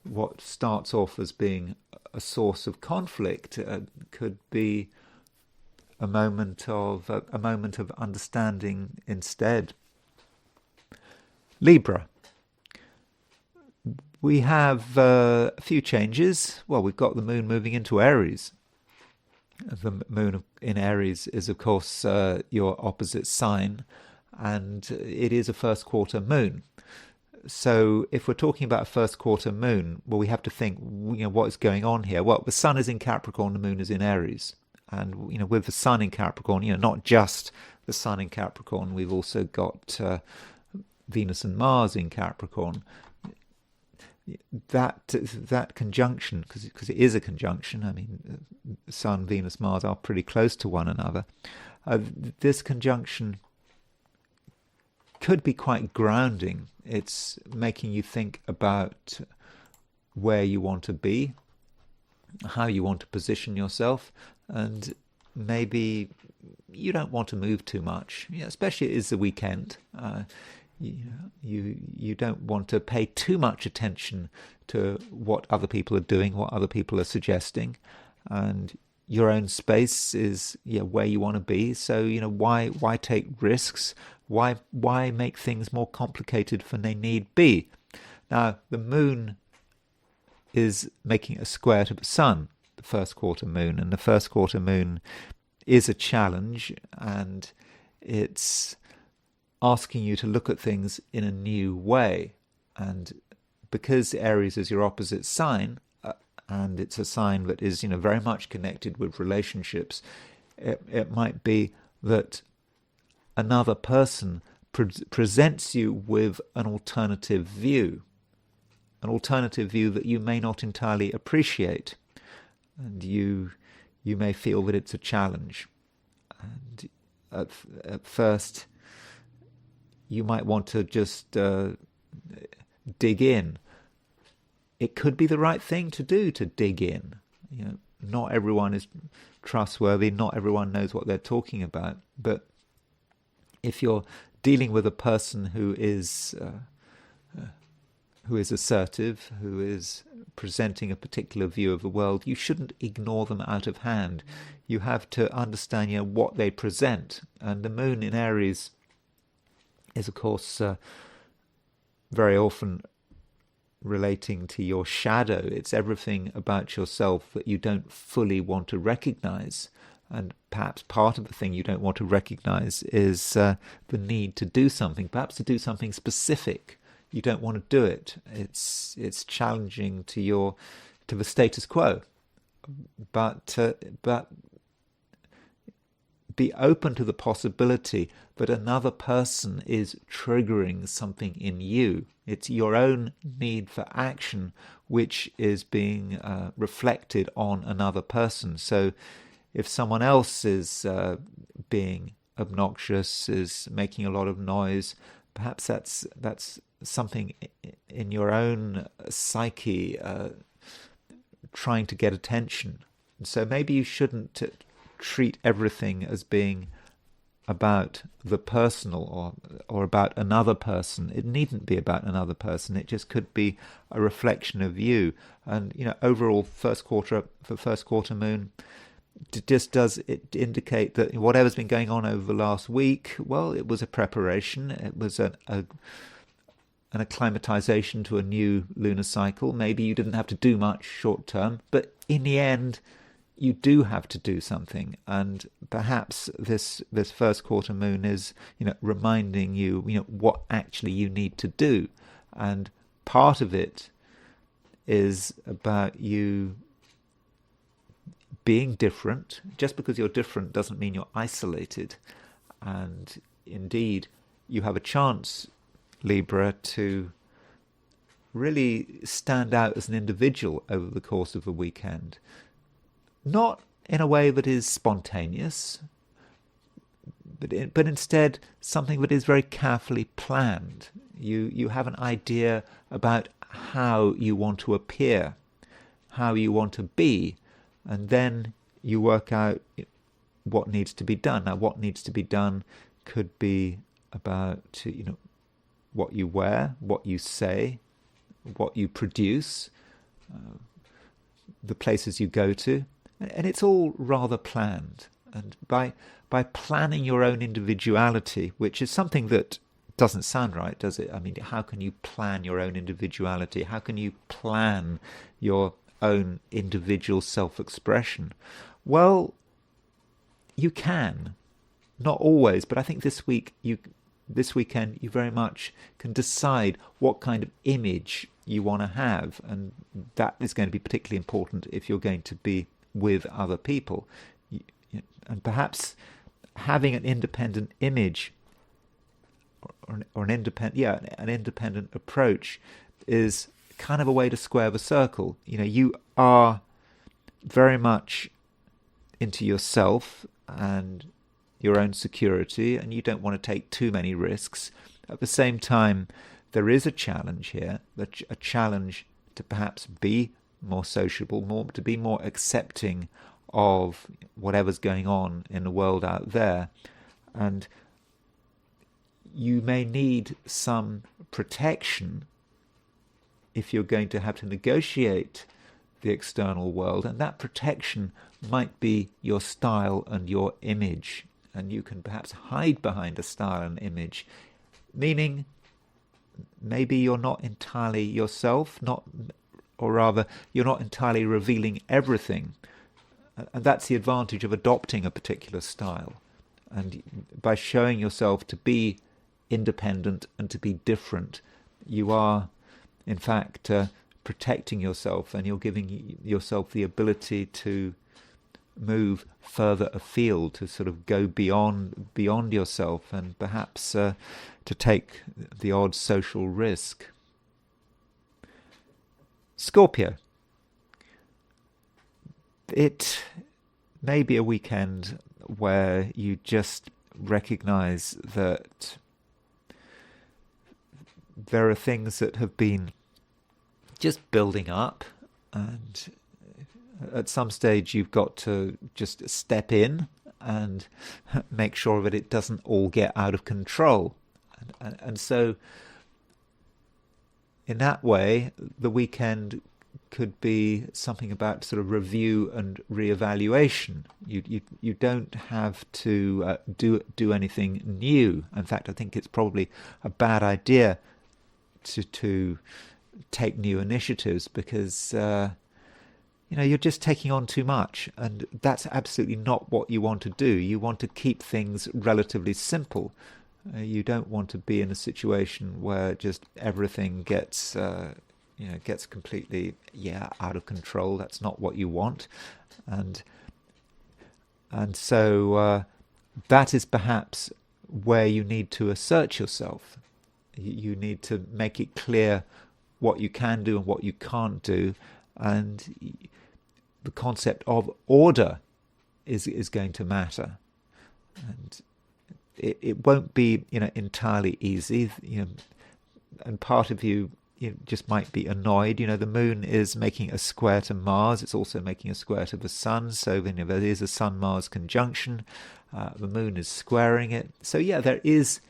what starts off as being a source of conflict could be a moment of understanding instead. Libra. We have a few changes. Well, we've got the moon moving into Aries. The moon in Aries is, of course, your opposite sign, and it is a first quarter moon. So if we're talking about a first quarter moon, well, we have to think, what is going on here? Well, the sun is in Capricorn, the moon is in Aries. And, with the sun in Capricorn, not just the sun in Capricorn, we've also got Venus and Mars in Capricorn. That conjunction, because it is a conjunction, I mean, Sun, Venus, Mars are pretty close to one another. This conjunction could be quite grounding. It's making you think about where you want to be, how you want to position yourself, and maybe you don't want to move too much, especially it is the weekend. You don't want to pay too much attention to what other people are doing, what other people are suggesting, and your own space is where you want to be. So why take risks? Why make things more complicated than they need be? Now the moon is making a square to the sun, the first quarter moon, and the first quarter moon is a challenge, and it's asking you to look at things in a new way. And because Aries is your opposite sign, and it's a sign that is very much connected with relationships, it might be that another person presents you with an alternative view that you may not entirely appreciate, and you may feel that it's a challenge. And at first you might want to just dig in. It could be the right thing to do, to dig in. Not everyone is trustworthy, not everyone knows what they're talking about, but if you're dealing with a person who is who is assertive, who is presenting a particular view of the world, you shouldn't ignore them out of hand. You have to understand, what they present. And the moon in Aries is, of course, very often relating to your shadow. It's everything about yourself that you don't fully want to recognize. And perhaps part of the thing you don't want to recognize is the need to do something, perhaps to do something specific. You don't want to do it. It's challenging to the status quo. But be open to the possibility that another person is triggering something in you. It's your own need for action which is being reflected on another person. So if someone else is being obnoxious, is making a lot of noise, perhaps that's something in your own psyche trying to get attention. And so maybe you shouldn't treat everything as being about the personal or about another person. It needn't be about another person. It just could be a reflection of you. And overall, first quarter moon just does it indicate that whatever's been going on over the last week, well, it was a preparation. It was an acclimatization to a new lunar cycle. Maybe you didn't have to do much short term, but in the end, you do have to do something. And perhaps this first quarter moon is, reminding you, what actually you need to do. And part of it is about you being different. Just because you're different doesn't mean you're isolated. And indeed, you have a chance, Libra, to really stand out as an individual over the course of the weekend. Not in a way that is spontaneous, but instead something that is very carefully planned. You have an idea about how you want to appear, how you want to be, and then you work out what needs to be done. Now, what needs to be done could be about what you wear, what you say, what you produce, the places you go to. And it's all rather planned. And by planning your own individuality, which is something that doesn't sound right, does it? I mean, how can you plan your own individuality? How can you plan your own individual self-expression? Well, you can. Not always, but I think this weekend you very much can decide what kind of image you want to have, and that is going to be particularly important if you're going to be with other people. And perhaps having an independent image or an independent approach is kind of a way to square the circle. You are very much into yourself and your own security, and you don't want to take too many risks. At the same time, there is a challenge here, a challenge to perhaps be more sociable, to be more accepting of whatever's going on in the world out there. And you may need some protection if you're going to have to negotiate the external world, and that protection might be your style and your image. And you can perhaps hide behind a style and image, meaning maybe you're not entirely yourself, or rather, you're not entirely revealing everything. And that's the advantage of adopting a particular style. And by showing yourself to be independent and to be different, you are, in fact, protecting yourself, and you're giving yourself the ability to move further afield, to sort of go beyond yourself, and perhaps to take the odd social risk. Scorpio. It may be a weekend where you just recognize that there are things that have been just building up, and at some stage you've got to just step in and make sure that it doesn't all get out of control. And so in that way, the weekend could be something about sort of review and reevaluation. You don't have to do anything new. In fact, I think it's probably a bad idea to take new initiatives, because you're just taking on too much, and that's absolutely not what you want to do. You want to keep things relatively simple. You don't want to be in a situation where just everything gets gets completely out of control. That's not what you want, and so that is perhaps where you need to assert yourself. You need to make it clear what you can do and what you can't do, and the concept of order is going to matter. And it won't be entirely easy, and part of you just might be annoyed. The moon is making a square to Mars. It's also making a square to the sun. So there is a Sun-Mars conjunction. The moon is squaring it. So there is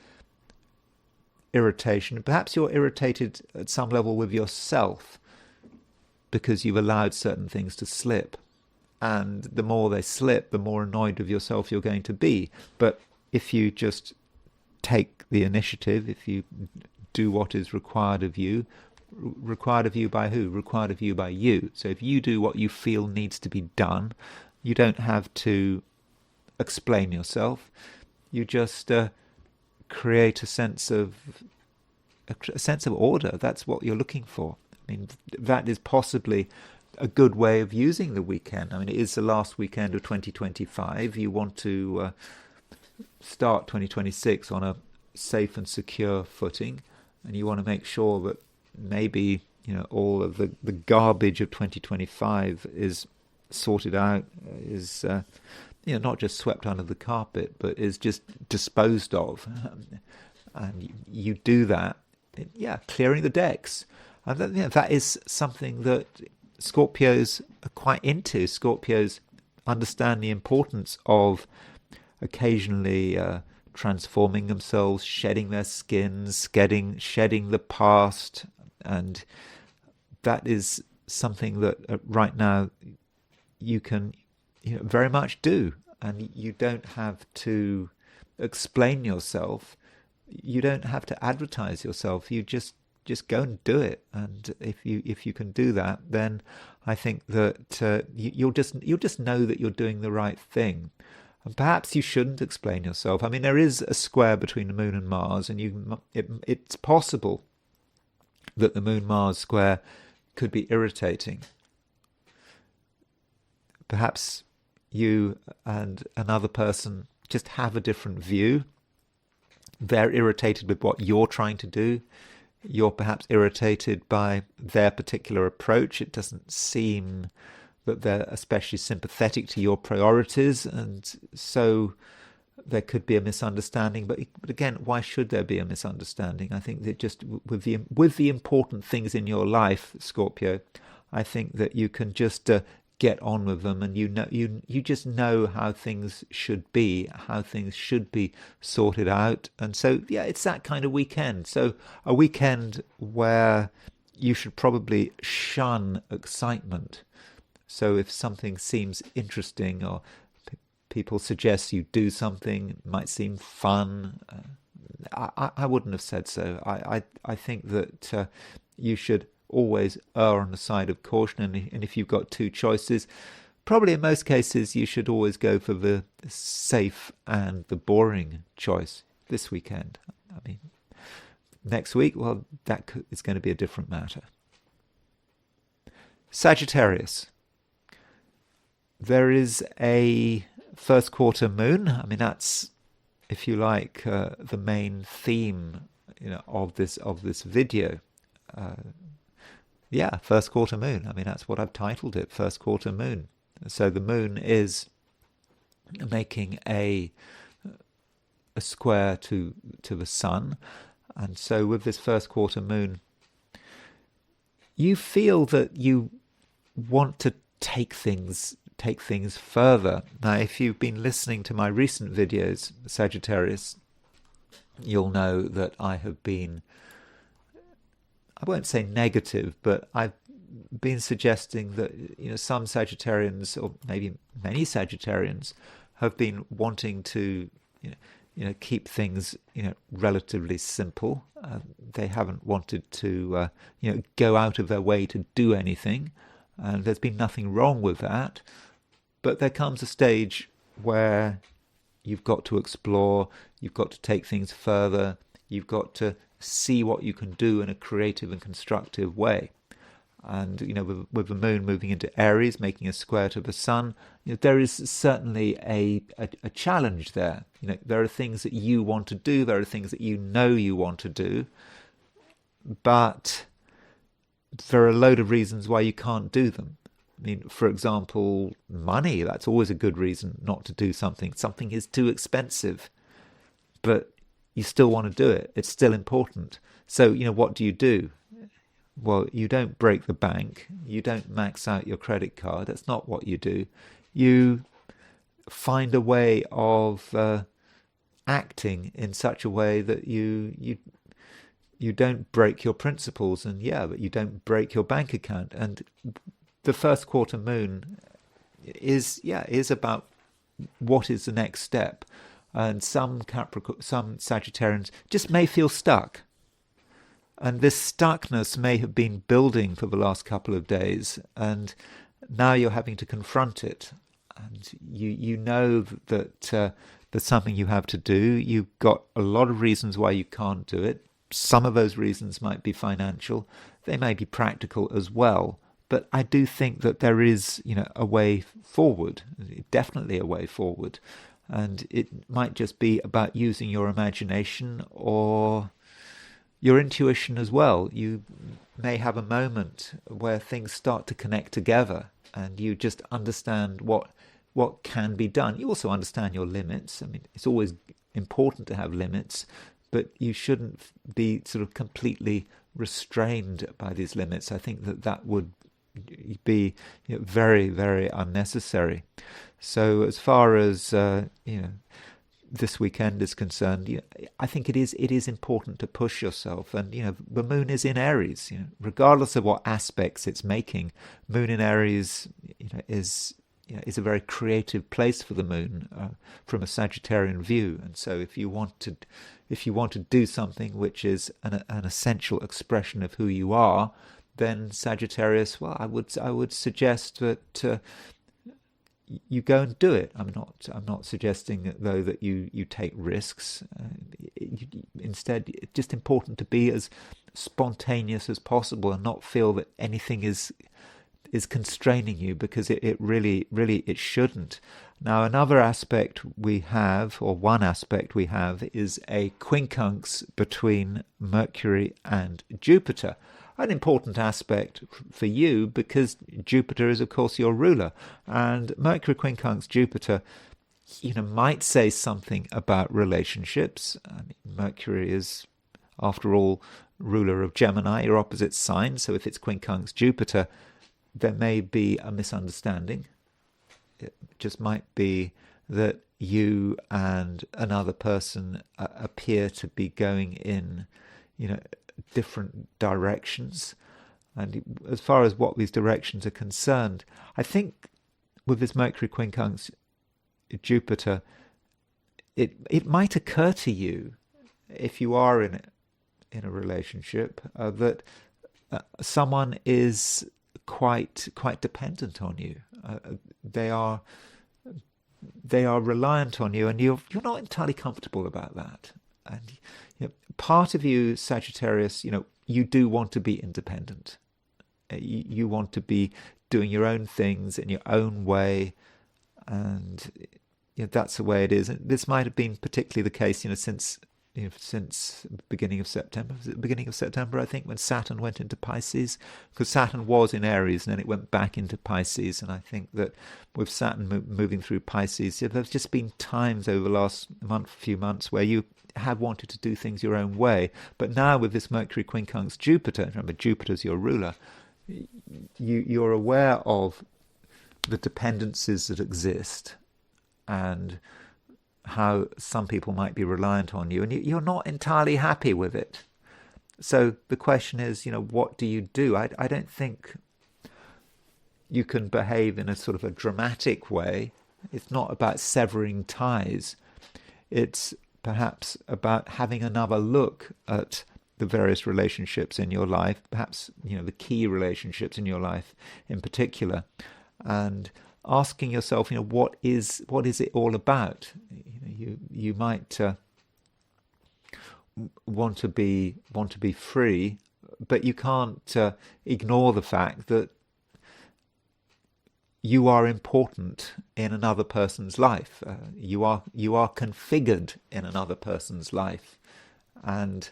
irritation. Perhaps you're irritated at some level with yourself because you've allowed certain things to slip. And the more they slip, the more annoyed with yourself you're going to be. But if you just take the initiative, if you do what is required of you by who? Required of you by you. So if you do what you feel needs to be done, you don't have to explain yourself. You just create a sense of order. That's what you're looking for. I mean, that is possibly a good way of using the weekend. I mean, it is the last weekend of 2025. You want to start 2026 on a safe and secure footing, and you want to make sure that maybe all of the garbage of 2025 is sorted out, is not just swept under the carpet, but is just disposed of. And you do that, clearing the decks. And that is something that Scorpios are quite into. Scorpios understand the importance of occasionally transforming themselves, shedding their skins, shedding the past, and that is something that right now you can very much do, and you don't have to explain yourself. You don't have to advertise yourself. You just go and do it. And if you can do that, then I think that you'll just know that you're doing the right thing. And perhaps you shouldn't explain yourself. I mean, there is a square between the moon and Mars, and it's possible that the moon-Mars square could be irritating. Perhaps you and another person just have a different view. They're irritated with what you're trying to do. You're perhaps irritated by their particular approach. It doesn't seem that they're especially sympathetic to your priorities, and so there could be a misunderstanding. But again, why should there be a misunderstanding? I think that just with the important things in your life, Scorpio, I think that you can just get on with them, and you just know how things should be sorted out. And so it's that kind of weekend. So a weekend where you should probably shun excitement. So if something seems interesting, or people suggest you do something, it might seem fun, I wouldn't have said so. I think that you should always err on the side of caution, and if you've got two choices, probably in most cases you should always go for the safe and the boring choice this weekend. I mean, next week, well, it's going to be a different matter. Sagittarius. There is a first quarter moon. I mean, that's, if you like, the main theme, of this video. First quarter moon. I mean, that's what I've titled it, first quarter moon. So the moon is making a square to the sun, and so with this first quarter moon, you feel that you want to take things further. Now, if you've been listening to my recent videos, Sagittarius, you'll know that I have been I won't say negative, but I've been suggesting that some Sagittarians, or maybe many Sagittarians, have been wanting to keep things relatively simple. They haven't wanted to go out of their way to do anything, and there's been nothing wrong with that. But there comes a stage where you've got to explore, you've got to take things further, you've got to see what you can do in a creative and constructive way. And with the moon moving into Aries, making a square to the sun, there is certainly a challenge there. There are things that you want to do, there are things that you want to do, but there are a load of reasons why you can't do them. I mean, for example, money, that's always a good reason not to do something. Something is too expensive, but you still want to do it. It's still important. So, what do? Well, you don't break the bank. You don't max out your credit card. That's not what you do. You find a way of acting in such a way that you don't break your principles, and but you don't break your bank account. And the first quarter moon is about what is the next step. And some Sagittarians just may feel stuck. And this stuckness may have been building for the last couple of days, and now you're having to confront it. And you know that there's something you have to do. You've got a lot of reasons why you can't do it. Some of those reasons might be financial. They may be practical as well. But I do think that there is, a way forward, definitely a way forward. And it might just be about using your imagination or your intuition as well. You may have a moment where things start to connect together and you just understand what can be done. You also understand your limits. I mean, it's always important to have limits, but you shouldn't be sort of completely restrained by these limits. I think that would be very, very unnecessary. So as far as this weekend is concerned, I think it is important to push yourself. And the moon is in Aries. Regardless of what aspects it's making, moon in Aries is a very creative place for the moon from a Sagittarian view. And so if you want to do something which is an essential expression of who you are, then Sagittarius, well, I would suggest that you go and do it. I'm not suggesting though that you take risks. Instead, it's just important to be as spontaneous as possible and not feel that anything is constraining you, because it really it shouldn't. Now, another aspect we have, or one aspect we have, is a quincunx between Mercury and Jupiter. An important aspect for you, because Jupiter is, of course, your ruler. And Mercury quincunx Jupiter, might say something about relationships. I mean, Mercury is, after all, ruler of Gemini, your opposite sign. So if it's quincunx Jupiter, there may be a misunderstanding. It just might be that you and another person appear to be going in, different directions. And as far as what these directions are concerned, I think with this Mercury quincunx Jupiter, it might occur to you, if you are in a relationship, that someone is quite dependent on you. They are reliant on you, and you're not entirely comfortable about that. And part of you, Sagittarius, you do want to be independent. You want to be doing your own things in your own way, and that's the way it is. And this might have been particularly the case, since the beginning of September. Was it the beginning of September, I think, when Saturn went into Pisces? Because Saturn was in Aries and then it went back into Pisces. And I think that with Saturn moving through Pisces, there's just been times over the last few months where you have wanted to do things your own way. But now with this Mercury quincunx Jupiter, remember Jupiter's your ruler, you're aware of the dependencies that exist and how some people might be reliant on you, and you're not entirely happy with it. So the question is, what do you do? I don't think you can behave in a sort of a dramatic way. It's not about severing ties. It's perhaps about having another look at the various relationships in your life, perhaps the key relationships in your life in particular, and asking yourself, what is it all about? You might want to be free, but you can't ignore the fact that you are important in another person's life. You are configured in another person's life, and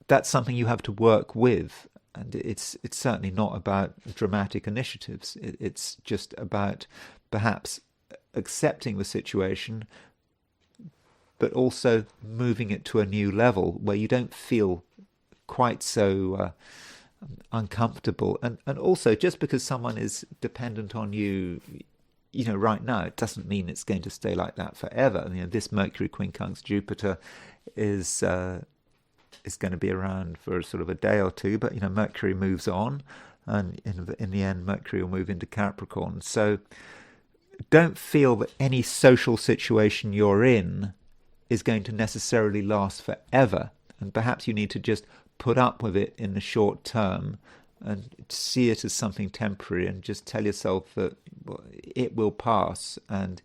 that's something you have to work with. And it's certainly not about dramatic initiatives. It's just about perhaps accepting the situation, but also moving it to a new level where you don't feel quite so uncomfortable. And also, just because someone is dependent on you, right now, it doesn't mean it's going to stay like that forever. This Mercury quincunx Jupiter is going to be around for sort of a day or two, but Mercury moves on, and in the end, Mercury will move into Capricorn. So don't feel that any social situation you're in is going to necessarily last forever, and perhaps you need to just put up with it in the short term and see it as something temporary, and just tell yourself that it will pass, and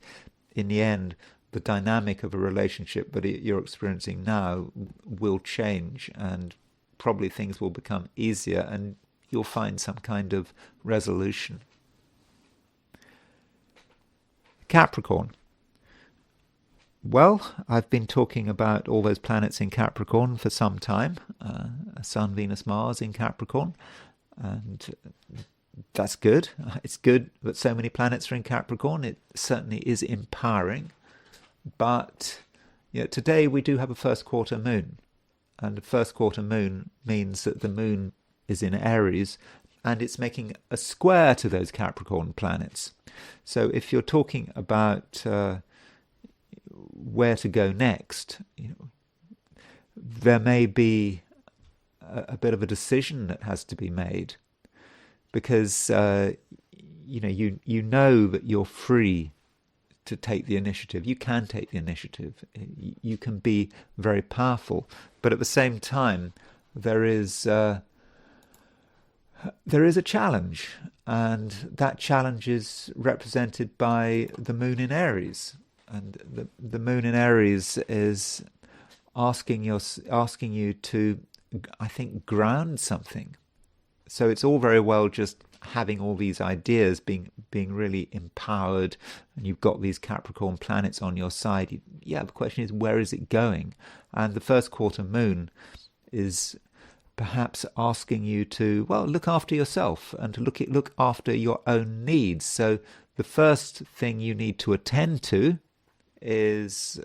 in the end the dynamic of a relationship that you're experiencing now will change, and probably things will become easier, and you'll find some kind of resolution. Capricorn. Well, I've been talking about all those planets in Capricorn for some time. Sun, Venus, Mars in Capricorn. And that's good. It's good that so many planets are in Capricorn. It certainly is empowering. But today we do have a first quarter moon. And the first quarter moon means that the moon is in Aries, and it's making a square to those Capricorn planets. So if you're talking about where to go next, there may be a bit of a decision that has to be made, because you know that you're free to take the initiative. You can take the initiative. You can be very powerful, but at the same time, there is a challenge, and that challenge is represented by the moon in Aries. And the moon in Aries is asking you to, I think, ground something. So it's all very well just having all these ideas, being really empowered, and you've got these Capricorn planets on your side. The question is, where is it going? And the first quarter moon is perhaps asking you to, look after yourself and to look after your own needs. So the first thing you need to attend to is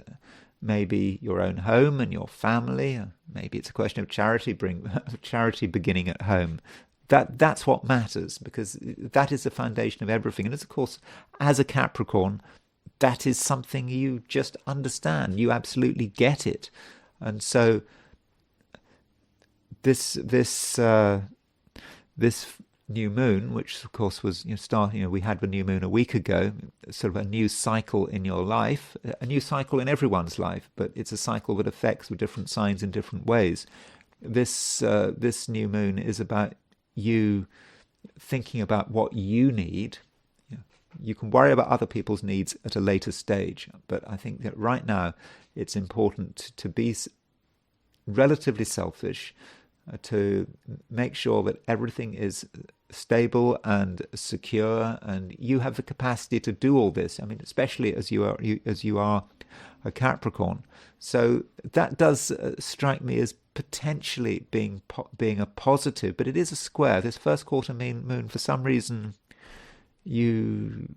maybe your own home and your family. Maybe it's a question of charity beginning at home. That's what matters, because that is the foundation of everything. And of course, as a Capricorn, that is something you just understand. You absolutely get it. And so this new moon, which of course was starting, we had the new moon a week ago, sort of a new cycle in your life, a new cycle in everyone's life, but it's a cycle that affects the different signs in different ways. This new moon is about you thinking about what you need. You can worry about other people's needs at a later stage, but I think that right now it's important to be relatively selfish, to make sure that everything is stable and secure, and you have the capacity to do all this. I mean, especially as you are a Capricorn. So that does strike me as potentially being a positive, but it is a square. This first quarter moon, for some reason, you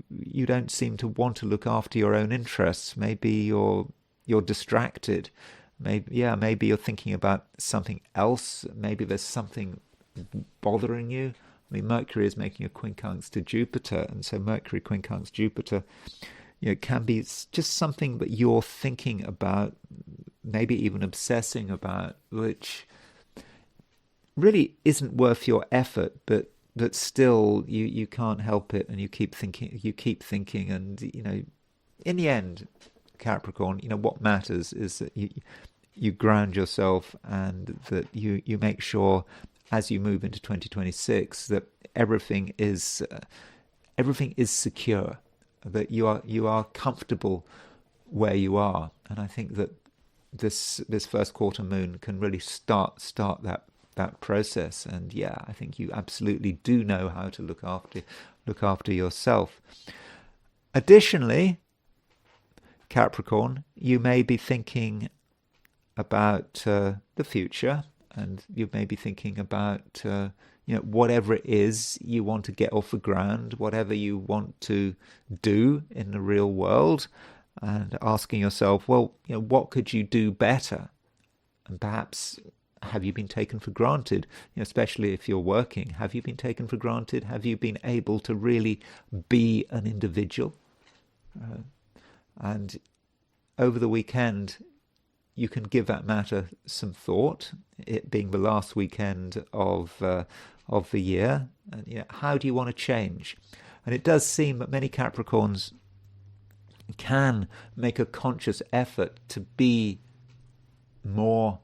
don't seem to want to look after your own interests. Maybe you're distracted. Maybe you're thinking about something else. Maybe there's something bothering you. I mean, Mercury is making a quincunx to Jupiter, and so Mercury quincunx Jupiter, can be just something that you're thinking about, maybe even obsessing about, which really isn't worth your effort, but that still you can't help it, and you keep thinking, and in the end, Capricorn, what matters is that you ground yourself, and that you make sure as you move into 2026 that everything is secure, that you are comfortable where you are. And I think that this first quarter moon can really start that process. And yeah, I think you absolutely do know how to look after yourself. Additionally, Capricorn, you may be thinking about the future, and you may be thinking about whatever it is you want to get off the ground, whatever you want to do in the real world, and asking yourself, well, what could you do better? And perhaps, have you been taken for granted? Especially if you're working, have you been taken for granted? Have you been able to really be an individual? And over the weekend, you can give that matter some thought. It being the last weekend of the year, and how do you want to change? And it does seem that many Capricorns can make a conscious effort to be more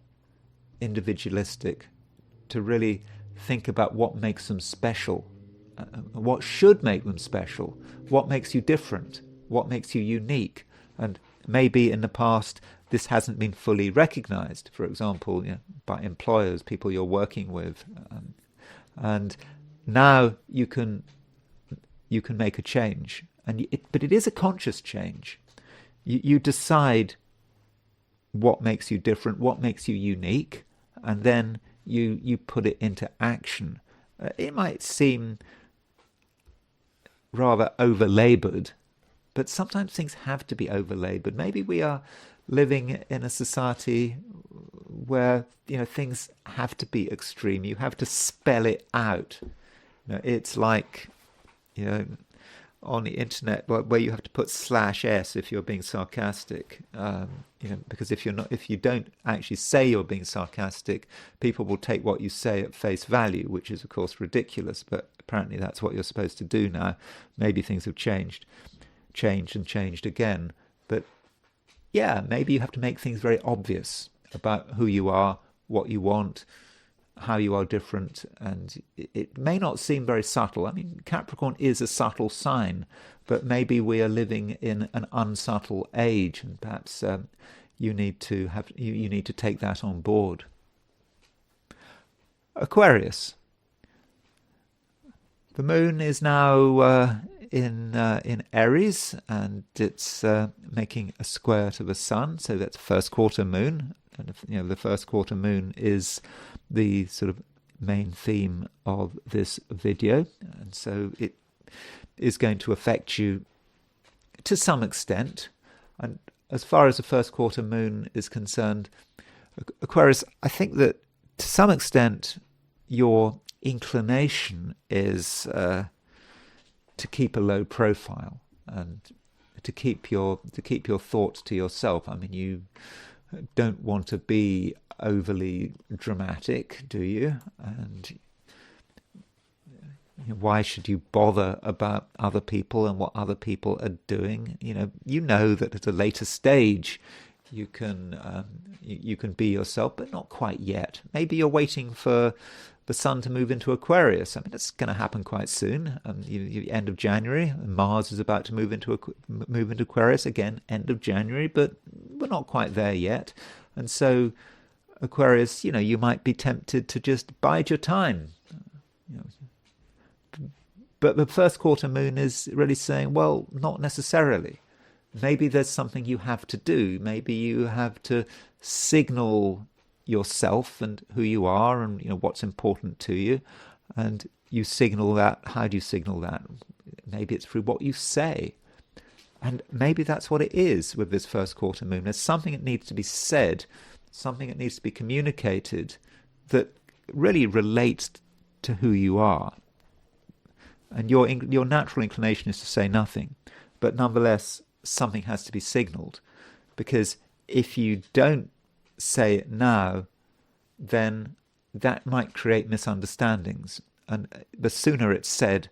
individualistic, to really think about what makes them special, what should make them special, what makes you different, what makes you unique. And maybe in the past this hasn't been fully recognized, for example, by employers, people you're working with, and now you can make a change. But it is a conscious change. You decide what makes you different, what makes you unique, and then you put it into action. It might seem rather over-laboured, but sometimes things have to be over-laboured. Maybe we are living in a society where things have to be extreme. You have to spell it out. It's like on the internet where you have to put /s if you're being sarcastic. Because if you don't actually say you're being sarcastic, people will take what you say at face value, which is of course ridiculous. But apparently that's what you're supposed to do now. Maybe things have changed again. But yeah, maybe you have to make things very obvious about who you are, what you want, how you are different. And it may not seem very subtle. I mean, Capricorn is a subtle sign, but maybe we are living in an unsubtle age, and perhaps you need to take that on board. Aquarius. The moon is now in Aries, and it's making a square to the sun, so that's first quarter moon. And the first quarter moon is the sort of main theme of this video, and so it is going to affect you to some extent. And as far as the first quarter moon is concerned, Aquarius, I think that to some extent your inclination is to keep a low profile and to keep your thoughts to yourself. I mean, you don't want to be overly dramatic, do you? And why should you bother about other people and what other people are doing? You know that at a later stage you can be yourself, but not quite yet. Maybe you're waiting for the sun to move into Aquarius. I mean, that's going to happen quite soon. End of January, Mars is about to move into Aquarius again, end of January, but we're not quite there yet. And so Aquarius, you might be tempted to just bide your time. But the first quarter moon is really saying, well, not necessarily. Maybe there's something you have to do. Maybe you have to signal yourself and who you are and what's important to you, and you signal that. How do you signal that? Maybe it's through what you say, and maybe that's what it is with this first quarter moon. There's something that needs to be said, something that needs to be communicated that really relates to who you are. And your natural inclination is to say nothing, but nonetheless something has to be signaled, because if you don't say it now, then that might create misunderstandings. And the sooner it's said,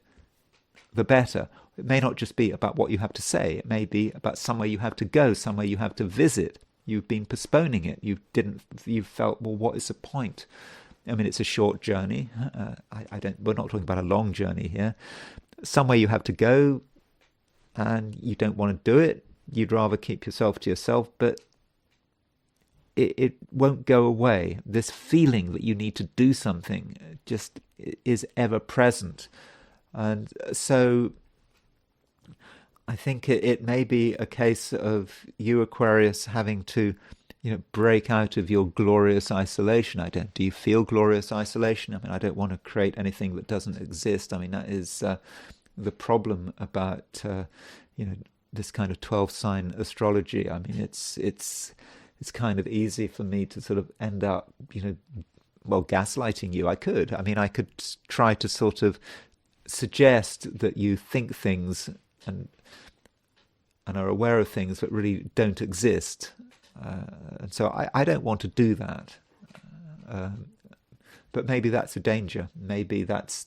the better. It may not just be about what you have to say. It may be about somewhere you have to go, somewhere you have to visit. You've been postponing it. You felt, well, what is the point? I mean, it's a short journey. We're not talking about a long journey here. Somewhere you have to go, and you don't want to do it. You'd rather keep yourself to yourself, but it won't go away. This feeling that you need to do something just is ever present. And so I think it may be a case of you, Aquarius, having to, break out of your glorious isolation. Do you feel glorious isolation? I mean, I don't want to create anything that doesn't exist. I mean, that is the problem about, this kind of 12-sign astrology. I mean, it's kind of easy for me to sort of end up, gaslighting you. I could try to sort of suggest that you think things and are aware of things that really don't exist. And so I don't want to do that. But maybe that's a danger. Maybe that's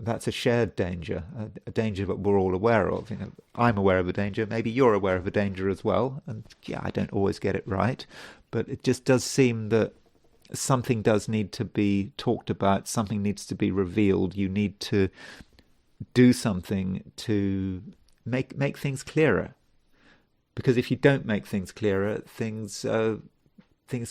a shared danger, a danger that we're all aware of. I'm aware of a danger. Maybe you're aware of a danger as well. And yeah, I don't always get it right, but it just does seem that something does need to be talked about. Something needs to be revealed. You need to do something to make things clearer. Because if you don't make things clearer, things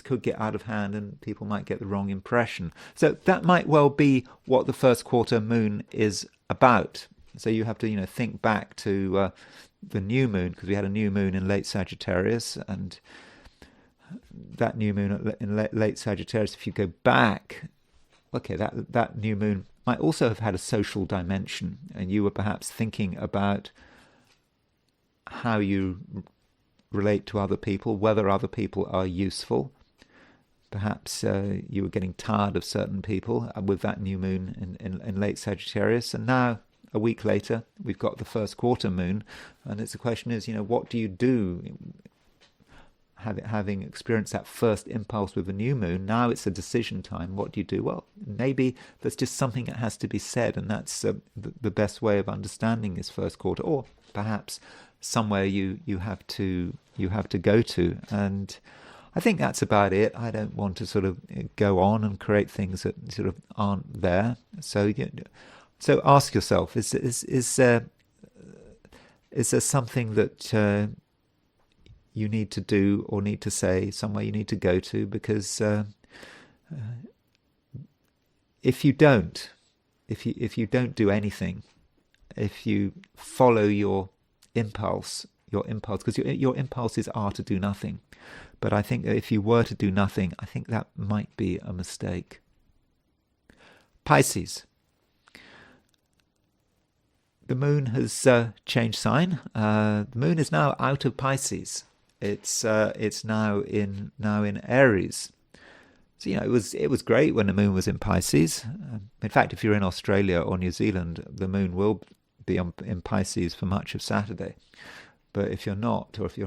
could get out of hand and people might get the wrong impression. So that might well be what the first quarter moon is about. So you have to, think back to the new moon, because we had a new moon in late Sagittarius, and that new moon in late Sagittarius, if you go back, okay, that new moon might also have had a social dimension, and you were perhaps thinking about how you relate to other people, whether other people are useful. Perhaps you were getting tired of certain people with that new moon in late Sagittarius, and now a week later we've got the first quarter moon, and the question is, what do you do? Having experienced that first impulse with the new moon, now it's a decision time. What do you do? Well, maybe there's just something that has to be said, and that's the best way of understanding this first quarter. Or perhaps somewhere you have to go to. And I think that's about it. I don't want to sort of go on and create things that sort of aren't there. So ask yourself: is there something that you need to do or need to say, somewhere you need to go to? Because if you don't do anything, if you follow your impulse, because your impulses are to do nothing. But I think that if you were to do nothing, I think that might be a mistake. Pisces. The moon has changed sign. The moon is now out of Pisces. It's now in Aries. So it was great when the moon was in Pisces. In fact, if you're in Australia or New Zealand, the moon will be in Pisces for much of Saturday. But if you're not, or if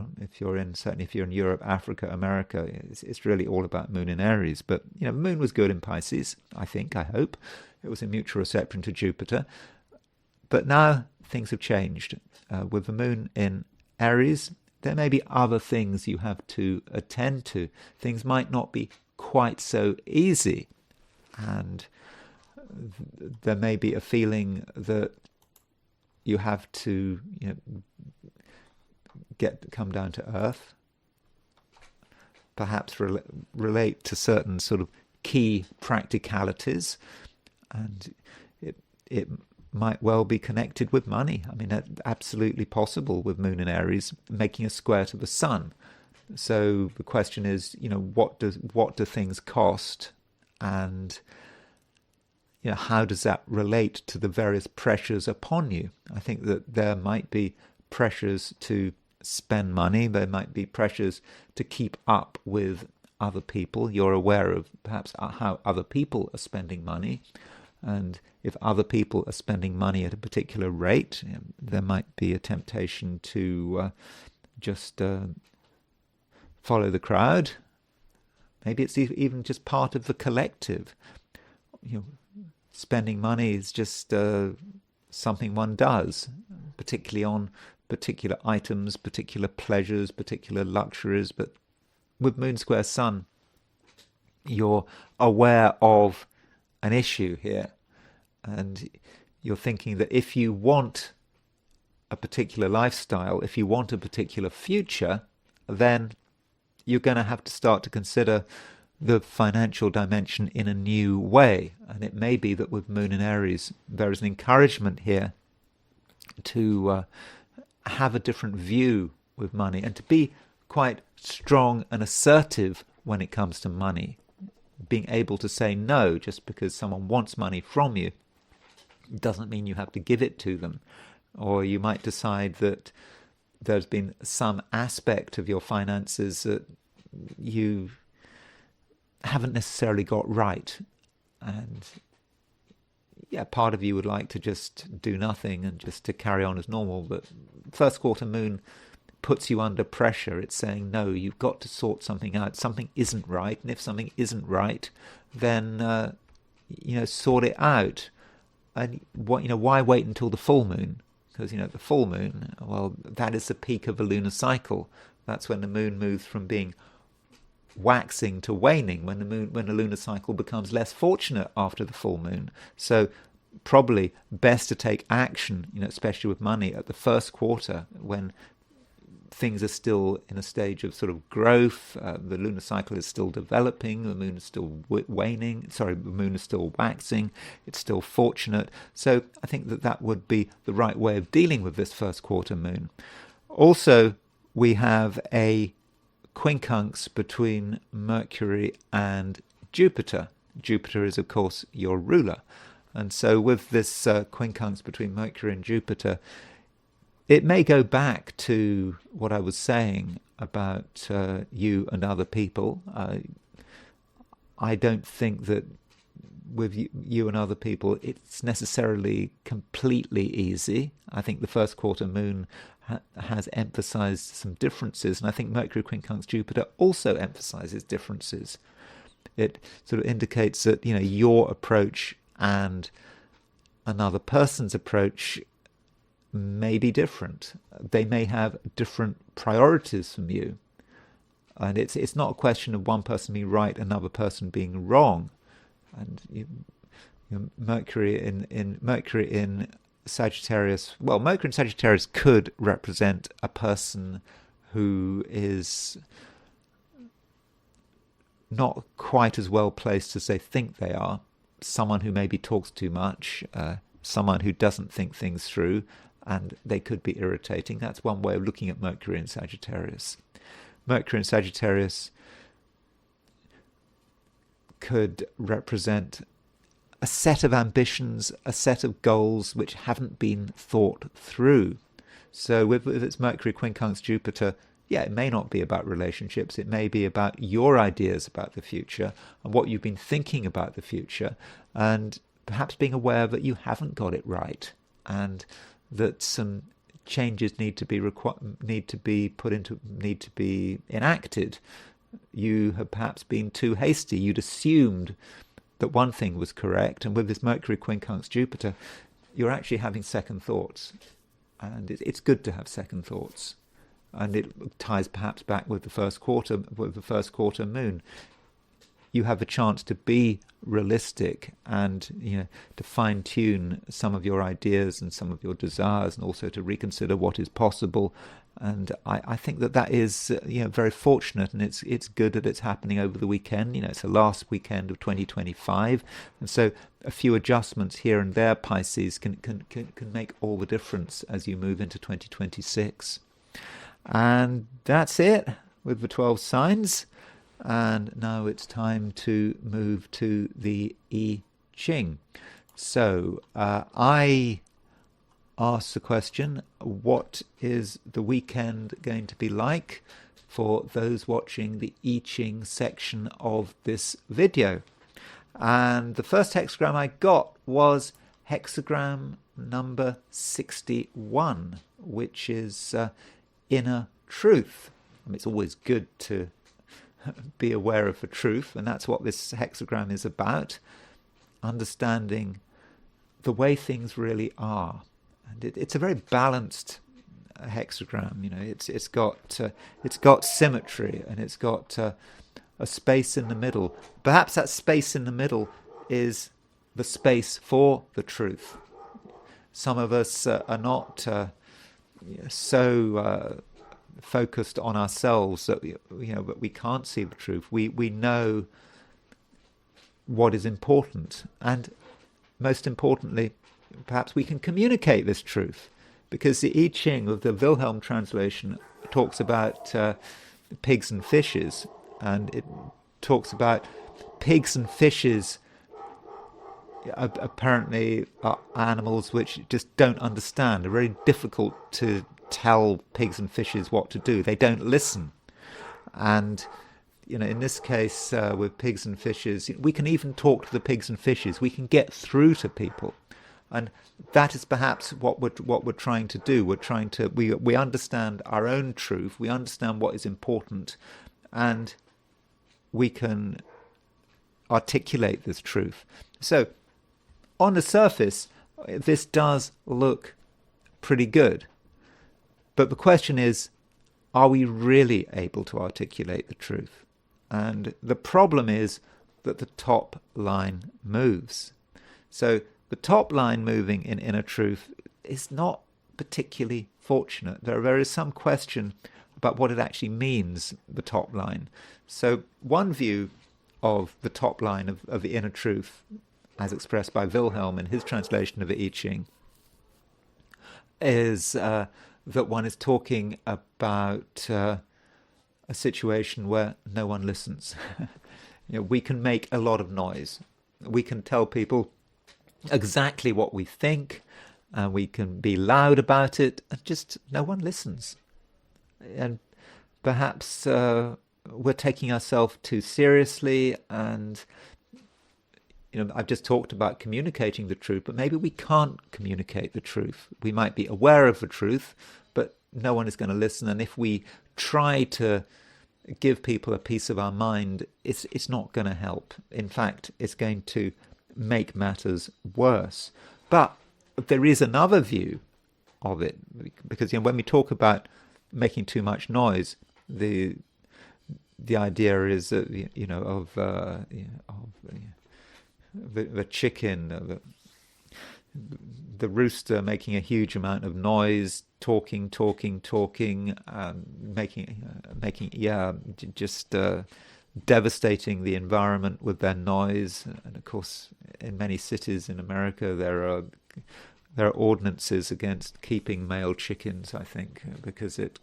you're in Europe, Africa, America, it's really all about moon in Aries. But the moon was good in Pisces. I hope it was in mutual reception to Jupiter. But now things have changed. With the moon in Aries, there may be other things you have to attend to. Things might not be quite so easy. And there may be a feeling that you have to come down to earth, perhaps relate to certain sort of key practicalities, and it might well be connected with money. I mean, that's absolutely possible with Moon in Aries making a square to the Sun. So the question is, what do things cost, and how does that relate to the various pressures upon you? I think that there might be pressures to spend money. There might be pressures to keep up with other people. You're aware of perhaps how other people are spending money. And if other people are spending money at a particular rate, there might be a temptation to just follow the crowd. Maybe it's even just part of the collective. Spending money is just something one does, particularly on particular items, particular pleasures, particular luxuries. But with Moon Square Sun, you're aware of an issue here, and you're thinking that if you want a particular lifestyle, if you want a particular future, then you're going to have to start to consider the financial dimension in a new way. And it may be that with Moon in Aries, there is an encouragement here to have a different view with money and to be quite strong and assertive when it comes to money. Being able to say no just because someone wants money from you doesn't mean you have to give it to them. Or you might decide that there's been some aspect of your finances that you haven't necessarily got right. And yeah, part of you would like to just do nothing and just to carry on as normal. But first quarter moon puts you under pressure. It's saying, no, you've got to sort something out. Something isn't right. And if something isn't right, then, sort it out. And why wait until the full moon? Because, the full moon, well, that is the peak of the lunar cycle. That's when the moon moves from being waxing to waning, when the lunar cycle becomes less fortunate after the full moon. So probably best to take action, especially with money, at the first quarter when things are still in a stage of sort of growth. The lunar cycle is still developing. The moon is still waning. The moon is still waxing. It's still fortunate. So I think that would be the right way of dealing with this first quarter moon. Also, we have a quincunx between Mercury and Jupiter. Jupiter is, of course, your ruler. And so with this quincunx between Mercury and Jupiter, it may go back to what I was saying about you and other people. I don't think that with you and other people it's necessarily completely easy. I think the first quarter moon has emphasized some differences, and I think Mercury quincunx Jupiter also emphasizes differences. It sort of indicates that your approach and another person's approach may be different. They may have different priorities from you, and it's not a question of one person being right, another person being wrong. And Mercury in Sagittarius, well, Mercury in Sagittarius could represent a person who is not quite as well placed as they think they are, someone who maybe talks too much, someone who doesn't think things through, and they could be irritating. That's one way of looking at Mercury in Sagittarius. Mercury in Sagittarius could represent a set of ambitions, a set of goals which haven't been thought through. So with its Mercury quincunx Jupiter, it may not be about relationships. It may be about your ideas about the future and what you've been thinking about the future, and perhaps being aware that you haven't got it right, and that some changes need to be enacted. You have perhaps been too hasty. You'd assumed that one thing was correct, and with this Mercury quincunx Jupiter, you're actually having second thoughts, and it's good to have second thoughts. And it ties perhaps back with the first quarter moon. You have a chance to be realistic and to fine-tune some of your ideas and some of your desires, and also to reconsider what is possible. And I think that is very fortunate, and it's good that it's happening over the weekend. It's the last weekend of 2025, and so a few adjustments here and there, Pisces, can make all the difference as you move into 2026. And that's it with the 12 signs. And now it's time to move to the I Ching. So I asked the question, what is the weekend going to be like for those watching the I Ching section of this video? And the first hexagram I got was hexagram number 61, which is inner truth. It's always good to be aware of the truth, and that's what this hexagram is about, understanding the way things really are. And it's a very balanced hexagram. It's got symmetry, and it's got a space in the middle. Perhaps that space in the middle is the space for the truth. Some of us are not so focused on ourselves that we can't see the truth. We know what is important, and most importantly, perhaps we can communicate this truth, because the I Ching of the Wilhelm translation talks about pigs and fishes, and it talks about pigs and fishes apparently are animals which just don't understand. They're very difficult to tell pigs and fishes what to do. They don't listen. And in this case, with pigs and fishes, we can even talk to the pigs and fishes. We can get through to people, and that is perhaps what we're trying to do. We understand our own truth. We understand what is important, and we can articulate this truth. So, on the surface, this does look pretty good. But the question is, are we really able to articulate the truth? And the problem is that the top line moves. So the top line moving in inner truth is not particularly fortunate. There is some question about what it actually means, the top line. So one view of the top line of the inner truth, as expressed by Wilhelm in his translation of the I Ching, is that one is talking about a situation where no one listens. We can make a lot of noise. We can tell people exactly what we think, and we can be loud about it, and just no one listens. And perhaps we're taking ourselves too seriously, and I've just talked about communicating the truth, but maybe we can't communicate the truth. We might be aware of the truth, but no one is going to listen. And if we try to give people a piece of our mind, it's not going to help. In fact, it's going to make matters worse. But there is another view of it, because when we talk about making too much noise, the idea is that the chicken, the rooster making a huge amount of noise, talking, just devastating the environment with their noise. And of course, in many cities in America, there are ordinances against keeping male chickens, I think, because it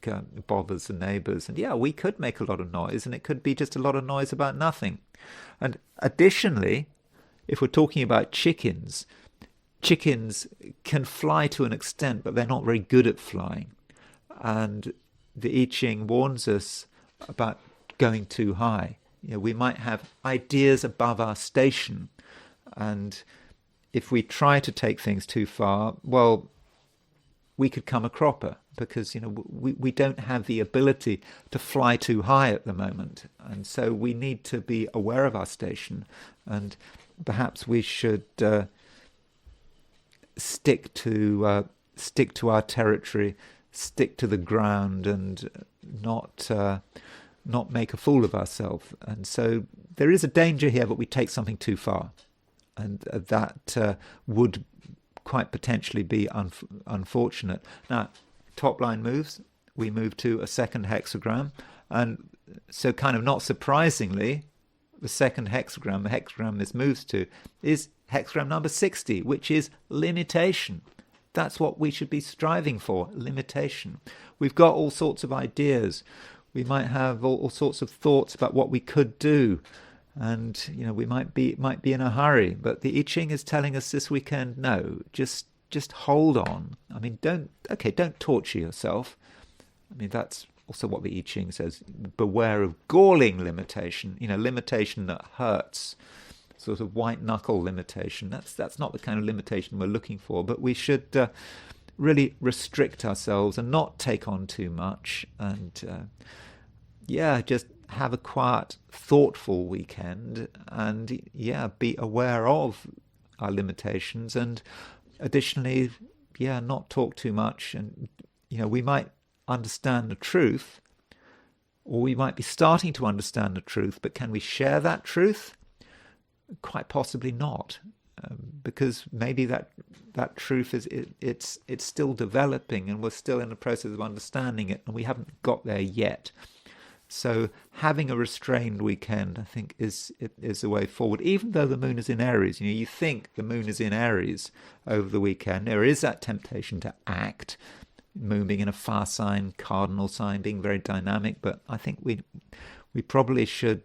bothers the neighbors. And we could make a lot of noise, and it could be just a lot of noise about nothing. And additionally, if we're talking about chickens can fly to an extent, but they're not very good at flying. And the I Ching warns us about going too high. We might have ideas above our station, and if we try to take things too far, well, we could come a cropper, because we don't have the ability to fly too high at the moment, and so we need to be aware of our station, and perhaps we should stick to our territory, stick to the ground, and not make a fool of ourselves. And so there is a danger here that we take something too far, and that would quite potentially be unfortunate. Now, top line moves. We move to a second hexagram, and so kind of not surprisingly, the second hexagram, the hexagram this moves to, is hexagram number 60, which is limitation. That's what we should be striving for, limitation. We've got all sorts of ideas. We might have all sorts of thoughts about what we could do, and we might be in a hurry. But the I Ching is telling us this weekend, no, just hold on. I mean, don't torture yourself. I mean, that's also what the I Ching says. Beware of galling limitation. Limitation that hurts. Sort of white knuckle limitation. That's not the kind of limitation we're looking for. But we should really restrict ourselves and not take on too much. And just have a quiet, thoughtful weekend, and be aware of our limitations, and additionally, not talk too much. And we might understand the truth, or we might be starting to understand the truth, but can we share that truth? Quite possibly not, because maybe that truth it's still developing, and we're still in the process of understanding it, and we haven't got there yet. So having a restrained weekend, I think, is the way forward. Even though the moon is in Aries, you think the moon is in Aries over the weekend, there is that temptation to act. Moon being in a fire sign, cardinal sign, being very dynamic. But I think we probably should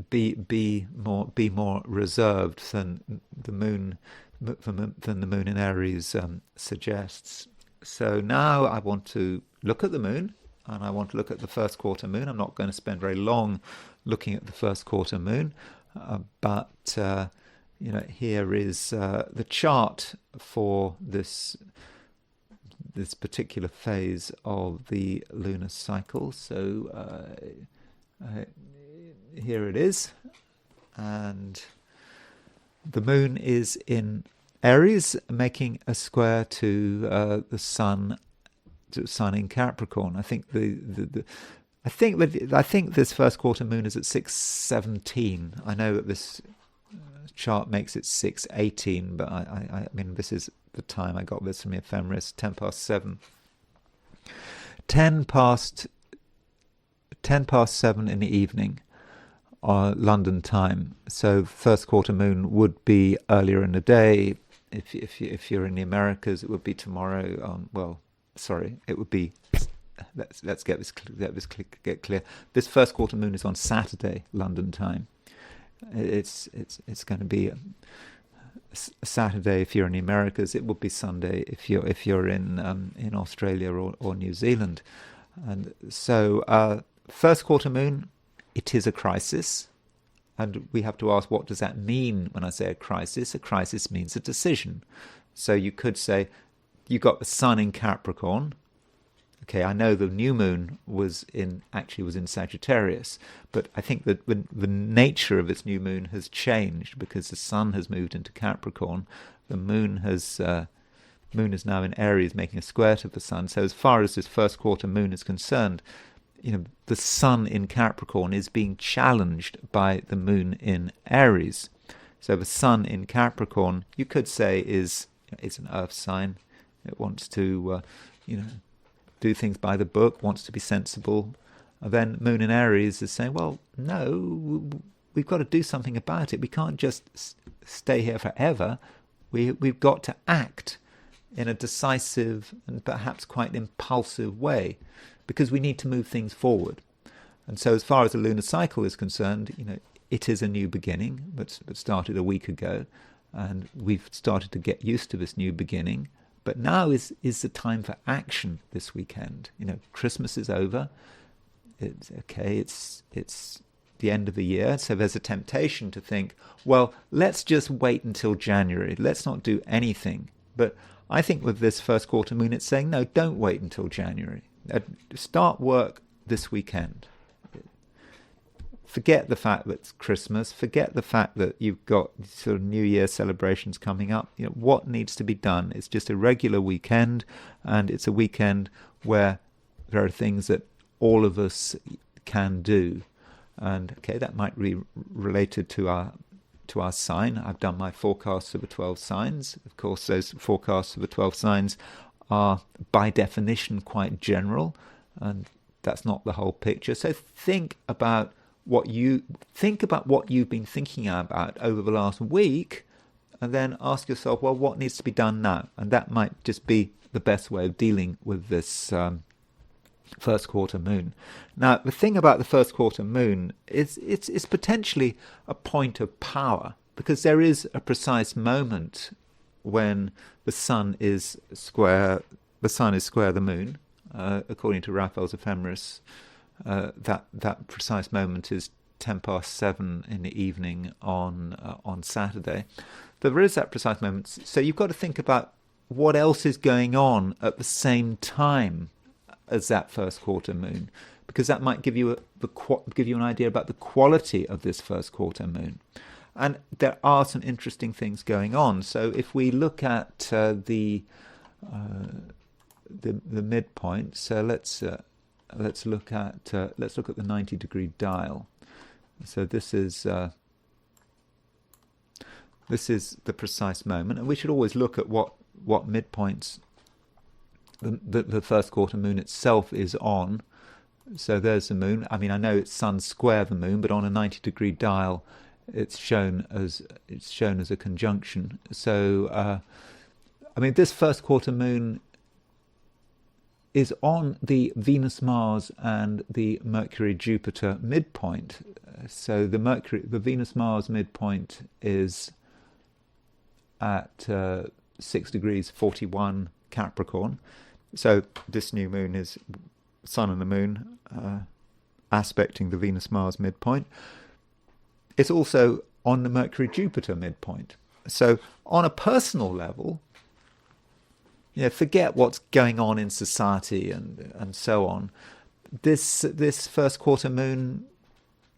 be more reserved than the moon in Aries suggests. So now I want to look at the moon, and I want to look at the first quarter moon. I'm not going to spend very long looking at the first quarter moon, but here is the chart for this particular phase of the lunar cycle. So here it is, and the moon is in Aries, making a square to the sun in Capricorn. I think I think this first quarter moon is at 6:17. I know that this chart makes it 6:18, but I mean, this is the time I got this from the ephemeris, 7:10. 7:10 in the evening, London time. So first quarter moon would be earlier in the day. If you're in the Americas, it would be tomorrow. It would be. Let's get clear. This first quarter moon is on Saturday, London time. It's going to be Saturday if you're in the Americas. It would be Sunday if you're in Australia or New Zealand. And so first quarter moon, it is a crisis, and we have to ask, what does that mean when I say a crisis? A crisis means a decision. So you could say you got the sun in Capricorn. Okay, I know the new moon was in Sagittarius, but I think that when the nature of its new moon has changed because the sun has moved into Capricorn, the moon is now in Aries, making a square to the sun. So as far as this first quarter moon is concerned, the sun in Capricorn is being challenged by the moon in Aries. So the sun in Capricorn, you could say, is an earth sign. It wants to, do things by the book, wants to be sensible. And then moon in Aries is saying, well, no, we've got to do something about it. We can't just stay here forever. We've got to act in a decisive and perhaps quite impulsive way, because we need to move things forward. And so as far as the lunar cycle is concerned, it is a new beginning, but started a week ago, and we've started to get used to this new beginning. But now is the time for action this weekend. Christmas is over. It's okay. It's the end of the year. So there's a temptation to think, well, let's just wait until January. Let's not do anything. But I think with this first quarter moon, it's saying, no, don't wait until January. Start work this weekend. Forget the fact that it's Christmas. Forget the fact that you've got sort of New Year celebrations coming up. What needs to be done? It's just a regular weekend, and it's a weekend where there are things that all of us can do. And okay, that might be related to our sign. I've done my forecasts for the 12 signs. Of course, those forecasts for the 12 signs are by definition quite general, and that's not the whole picture. So think about what you've been thinking about over the last week, and then ask yourself, well, what needs to be done now? And that might just be the best way of dealing with this first quarter moon. Now, the thing about the first quarter moon is it's potentially a point of power, because there is a precise moment when the sun is square the moon, according to Raphael's ephemeris. That precise moment is 7:10 in the evening on Saturday. There is that precise moment. So you've got to think about what else is going on at the same time as that first quarter moon, because that might give you give you an idea about the quality of this first quarter moon. And there are some interesting things going on. So if we look at the midpoint, so let's look at the 90-degree dial. So this is the precise moment, and we should always look at what midpoints the first quarter moon itself is on. So there's the moon. I mean, I know it's sun square the moon, but on a 90-degree dial, it's shown as a conjunction. So, I mean, this first quarter moon is on the Venus-Mars and the Mercury-Jupiter midpoint. So the Venus-Mars midpoint is at 6 degrees 41 Capricorn. So this new moon is Sun and the Moon aspecting the Venus-Mars midpoint. It's also on the Mercury-Jupiter midpoint. So on a personal level, forget what's going on in society and so on. This first quarter moon,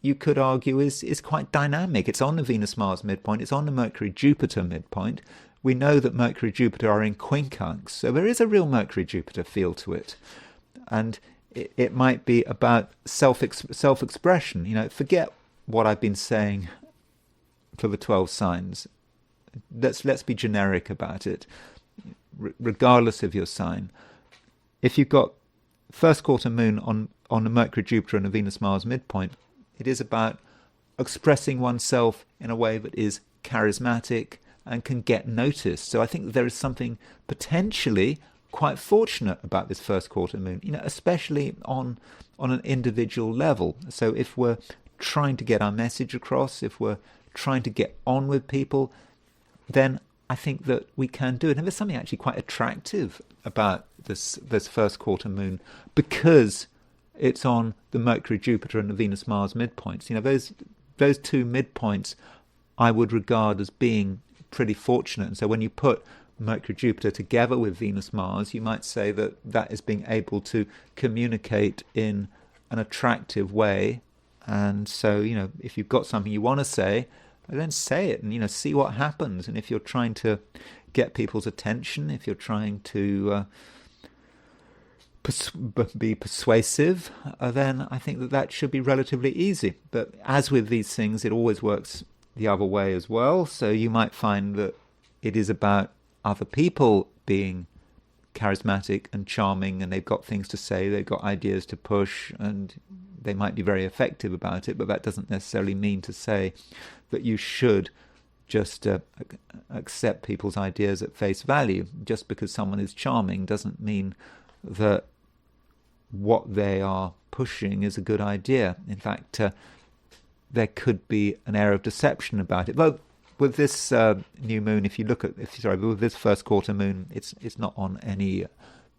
you could argue, is quite dynamic. It's on the Venus-Mars midpoint. It's on the Mercury-Jupiter midpoint. We know that Mercury-Jupiter are in quincunx, so there is a real Mercury-Jupiter feel to it. And it might be about self-expression. Forget what I've been saying for the 12 signs. Let's be generic about it, regardless of your sign. If you've got first quarter moon on the Mercury-Jupiter and the Venus-Mars midpoint, it is about expressing oneself in a way that is charismatic and can get noticed. So I think there is something potentially quite fortunate about this first quarter moon, especially on an individual level. So if we're trying to get our message across, if we're trying to get on with people, then I think that we can do it. And there's something actually quite attractive about this first quarter moon, because it's on the Mercury-Jupiter and the Venus-Mars midpoints. Those two midpoints I would regard as being pretty fortunate. And so when you put Mercury-Jupiter together with Venus-Mars, you might say that is being able to communicate in an attractive way. And so, if you've got something you want to say, then say it and, see what happens. And if you're trying to get people's attention, if you're trying to be persuasive, then I think that should be relatively easy. But as with these things, it always works the other way as well. So you might find that it is about other people being charismatic and charming, and they've got things to say, they've got ideas to push, and they might be very effective about it, but that doesn't necessarily mean to say that you should just accept people's ideas at face value. Just because someone is charming doesn't mean that what they are pushing is a good idea. In fact, there could be an air of deception about it. Well, with this new moon, with this first quarter moon, it's not on any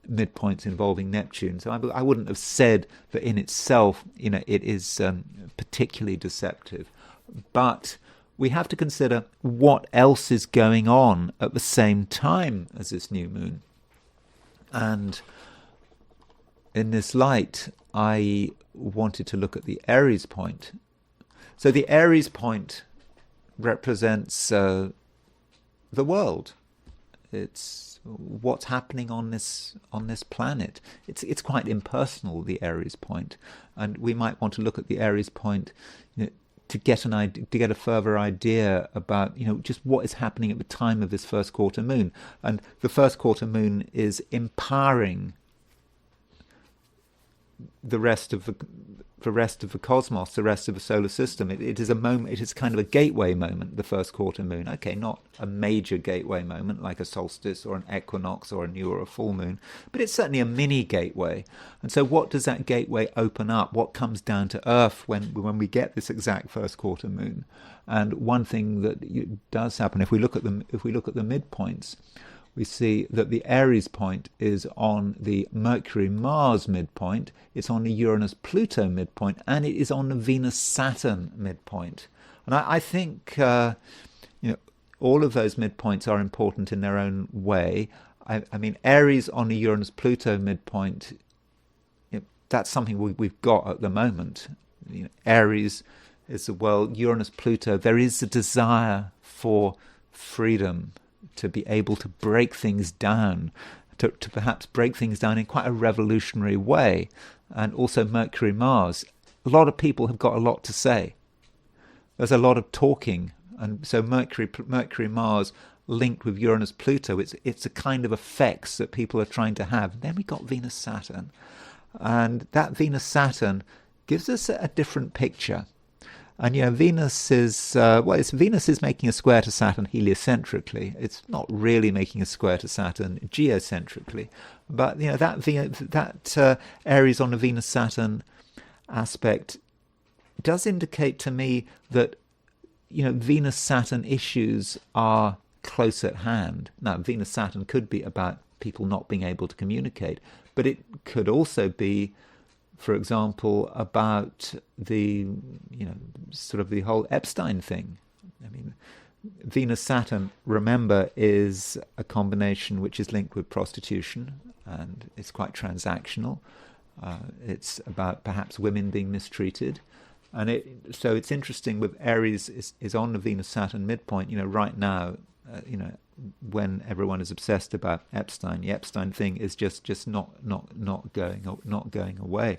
midpoints involving Neptune. So I wouldn't have said that in itself, it is particularly deceptive. But we have to consider what else is going on at the same time as this new moon. And in this light, I wanted to look at the Aries point. So the Aries point represents the world. It's what's happening on this planet. It's quite impersonal, the Aries point, and we might want to look at the Aries point to get a further idea about just what is happening at the time of this first quarter moon. And the first quarter moon is empowering the rest of the cosmos, the rest of the solar system. It is a moment. It is kind of a gateway moment, the first quarter moon. Okay, not a major gateway moment like a solstice or an equinox or a new or a full moon, but it's certainly a mini gateway. And so, what does that gateway open up? What comes down to Earth when we get this exact first quarter moon? And one thing that does happen, if we look at the midpoints, we see that the Aries point is on the Mercury-Mars midpoint, it's on the Uranus-Pluto midpoint, and it is on the Venus-Saturn midpoint. And I think all of those midpoints are important in their own way. I mean, Aries on the Uranus-Pluto midpoint that's something we've got at the moment. Aries is the world, Uranus, Pluto. There is a desire for freedom, to be able to break things down, to perhaps break things down in quite a revolutionary way. And also Mercury, Mars. A lot of people have got a lot to say. There's a lot of talking, and so Mercury, Mars linked with Uranus, Pluto. It's a kind of effects that people are trying to have. And then we got Venus, Saturn, and that Venus, Saturn gives us a different picture. And Venus is Venus is making a square to Saturn heliocentrically. It's not really making a square to Saturn geocentrically, but that Aries on the Venus, Saturn aspect does indicate to me that Venus, Saturn issues are close at hand. Now, Venus, Saturn could be about people not being able to communicate, but it could also be, for example, about the sort of the whole Epstein thing. I mean, Venus, Saturn, remember, is a combination which is linked with prostitution, and it's quite transactional. It's about perhaps women being mistreated. And so it's interesting with Aries is on the Venus, Saturn midpoint, right now, when everyone is obsessed about Epstein. The Epstein thing is just not going away.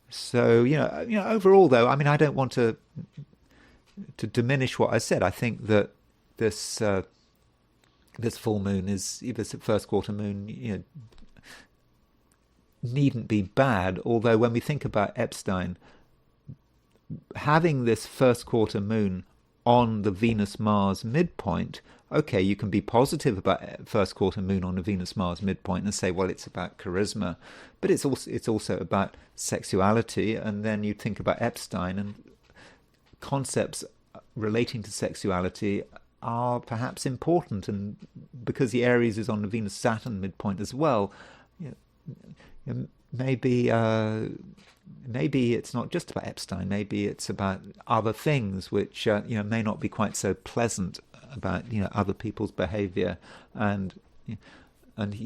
So overall, though, I mean, I don't want to diminish what I said. I think that this full moon this first quarter moon, needn't be bad. Although when we think about Epstein, having this first quarter moon on the Venus-Mars midpoint, okay, you can be positive about first quarter moon on the Venus-Mars midpoint and say, well, it's about charisma, but it's also about sexuality. And then you think about Epstein, and concepts relating to sexuality are perhaps important. And because the Aries is on the Venus-Saturn midpoint as well, maybe it's not just about Epstein. Maybe it's about other things which may not be quite so pleasant about other people's behaviour, and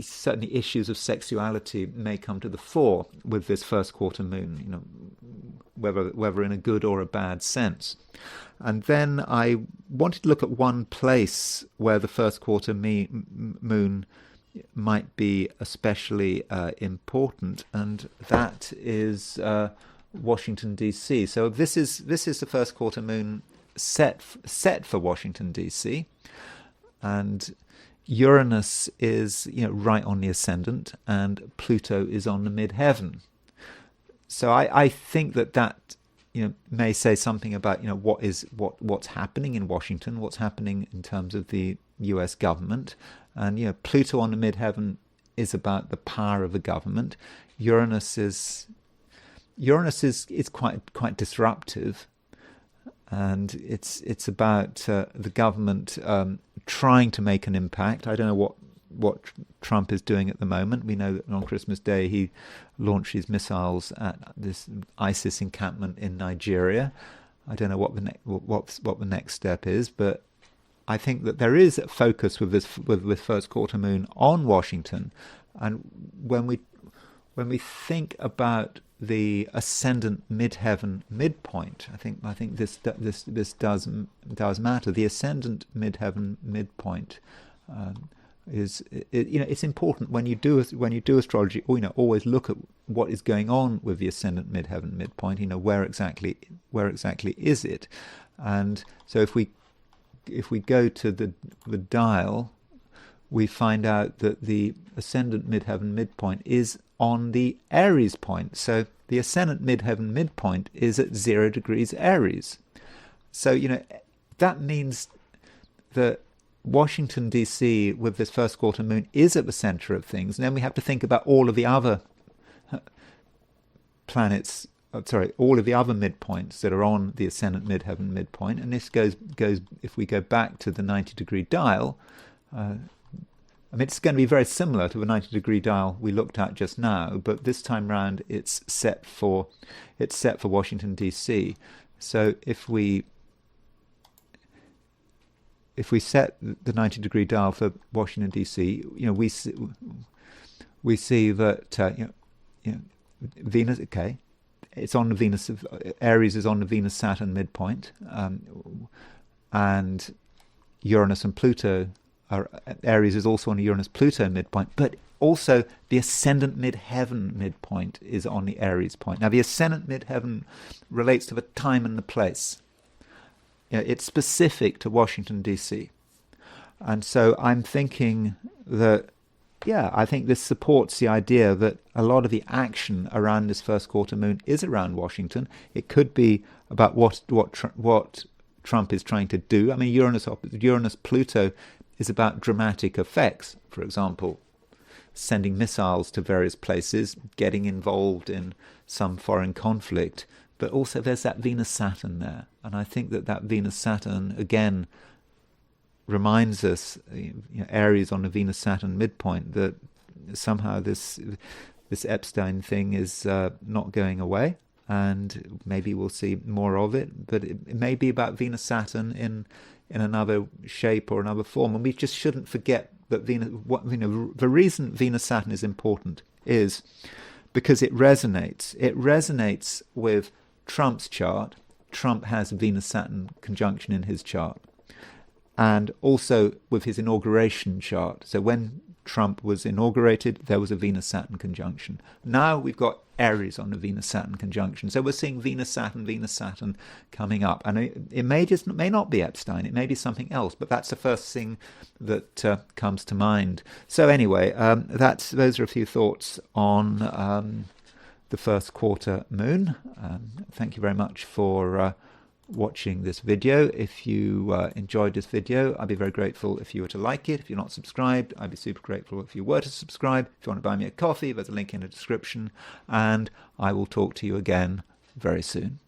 certainly issues of sexuality may come to the fore with this first quarter moon. Whether in a good or a bad sense. And then I wanted to look at one place where the first quarter moon might be especially important, and that is Washington D.C. So this is the first quarter moon set for Washington D.C. and Uranus is right on the ascendant, and Pluto is on the midheaven. So I think that may say something about what's happening in Washington, what's happening in terms of the U.S. government. And Pluto on the midheaven is about the power of the government. Uranus is quite disruptive, and it's about the government trying to make an impact. I don't know what Trump is doing at the moment. We know that on Christmas Day he launched his missiles at this ISIS encampment in Nigeria. I don't know what the next step is, but I think that there is a focus with first quarter moon on Washington, and when we think about the ascendant midheaven midpoint, I think this does matter. The ascendant midheaven midpoint it's important when you do astrology. Always look at what is going on with the ascendant midheaven midpoint. Where exactly is it? And so if we go to the dial, we find out that the ascendant midheaven midpoint is on the Aries point. So the ascendant midheaven midpoint is at 0 degrees Aries. So, that means that Washington, D.C., with this first quarter moon, is at the center of things. And then we have to think about all of the other planets, all of the other midpoints that are on the ascendant midheaven midpoint. And this goes if we go back to the 90-degree dial, it's going to be very similar to the 90-degree dial we looked at just now, but this time round it's set for Washington, D.C. So if we set the 90-degree dial for Washington, D.C., we see that Venus, okay, it's on the Venus, Aries is on the Venus-Saturn midpoint, and Uranus and Pluto, Aries is also on the Uranus-Pluto midpoint, but also the ascendant midheaven midpoint is on the Aries point. Now the ascendant midheaven relates to the time and the place. It's specific to Washington, D.C. And so I'm thinking that, yeah, I think this supports the idea that a lot of the action around this first quarter moon is around Washington. It could be about what Trump is trying to do. I mean, Uranus-Pluto is about dramatic effects, for example, sending missiles to various places, getting involved in some foreign conflict. But also there's that Venus-Saturn there. And I think that Venus-Saturn, again, reminds us, Aries on the Venus-Saturn midpoint, that somehow this Epstein thing is not going away, and maybe we'll see more of it. But it may be about Venus-Saturn in another shape or another form, and we just shouldn't forget that the reason Venus-Saturn is important is because it resonates. It resonates with Trump's chart. Trump has Venus-Saturn conjunction in his chart, and also with his inauguration chart. So when Trump was inaugurated, there was a Venus-Saturn conjunction. Now we've got Aries on the Venus-Saturn conjunction. So we're seeing Venus-Saturn coming up. And it may not be Epstein, it may be something else, but that's the first thing that comes to mind. So anyway, those are a few thoughts on the first quarter moon. Thank you very much for watching this video. If you enjoyed this video, I'd be very grateful if you were to like it. If you're not subscribed, I'd be super grateful if you were to subscribe. If you want to buy me a coffee, there's a link in the description, and I will talk to you again very soon.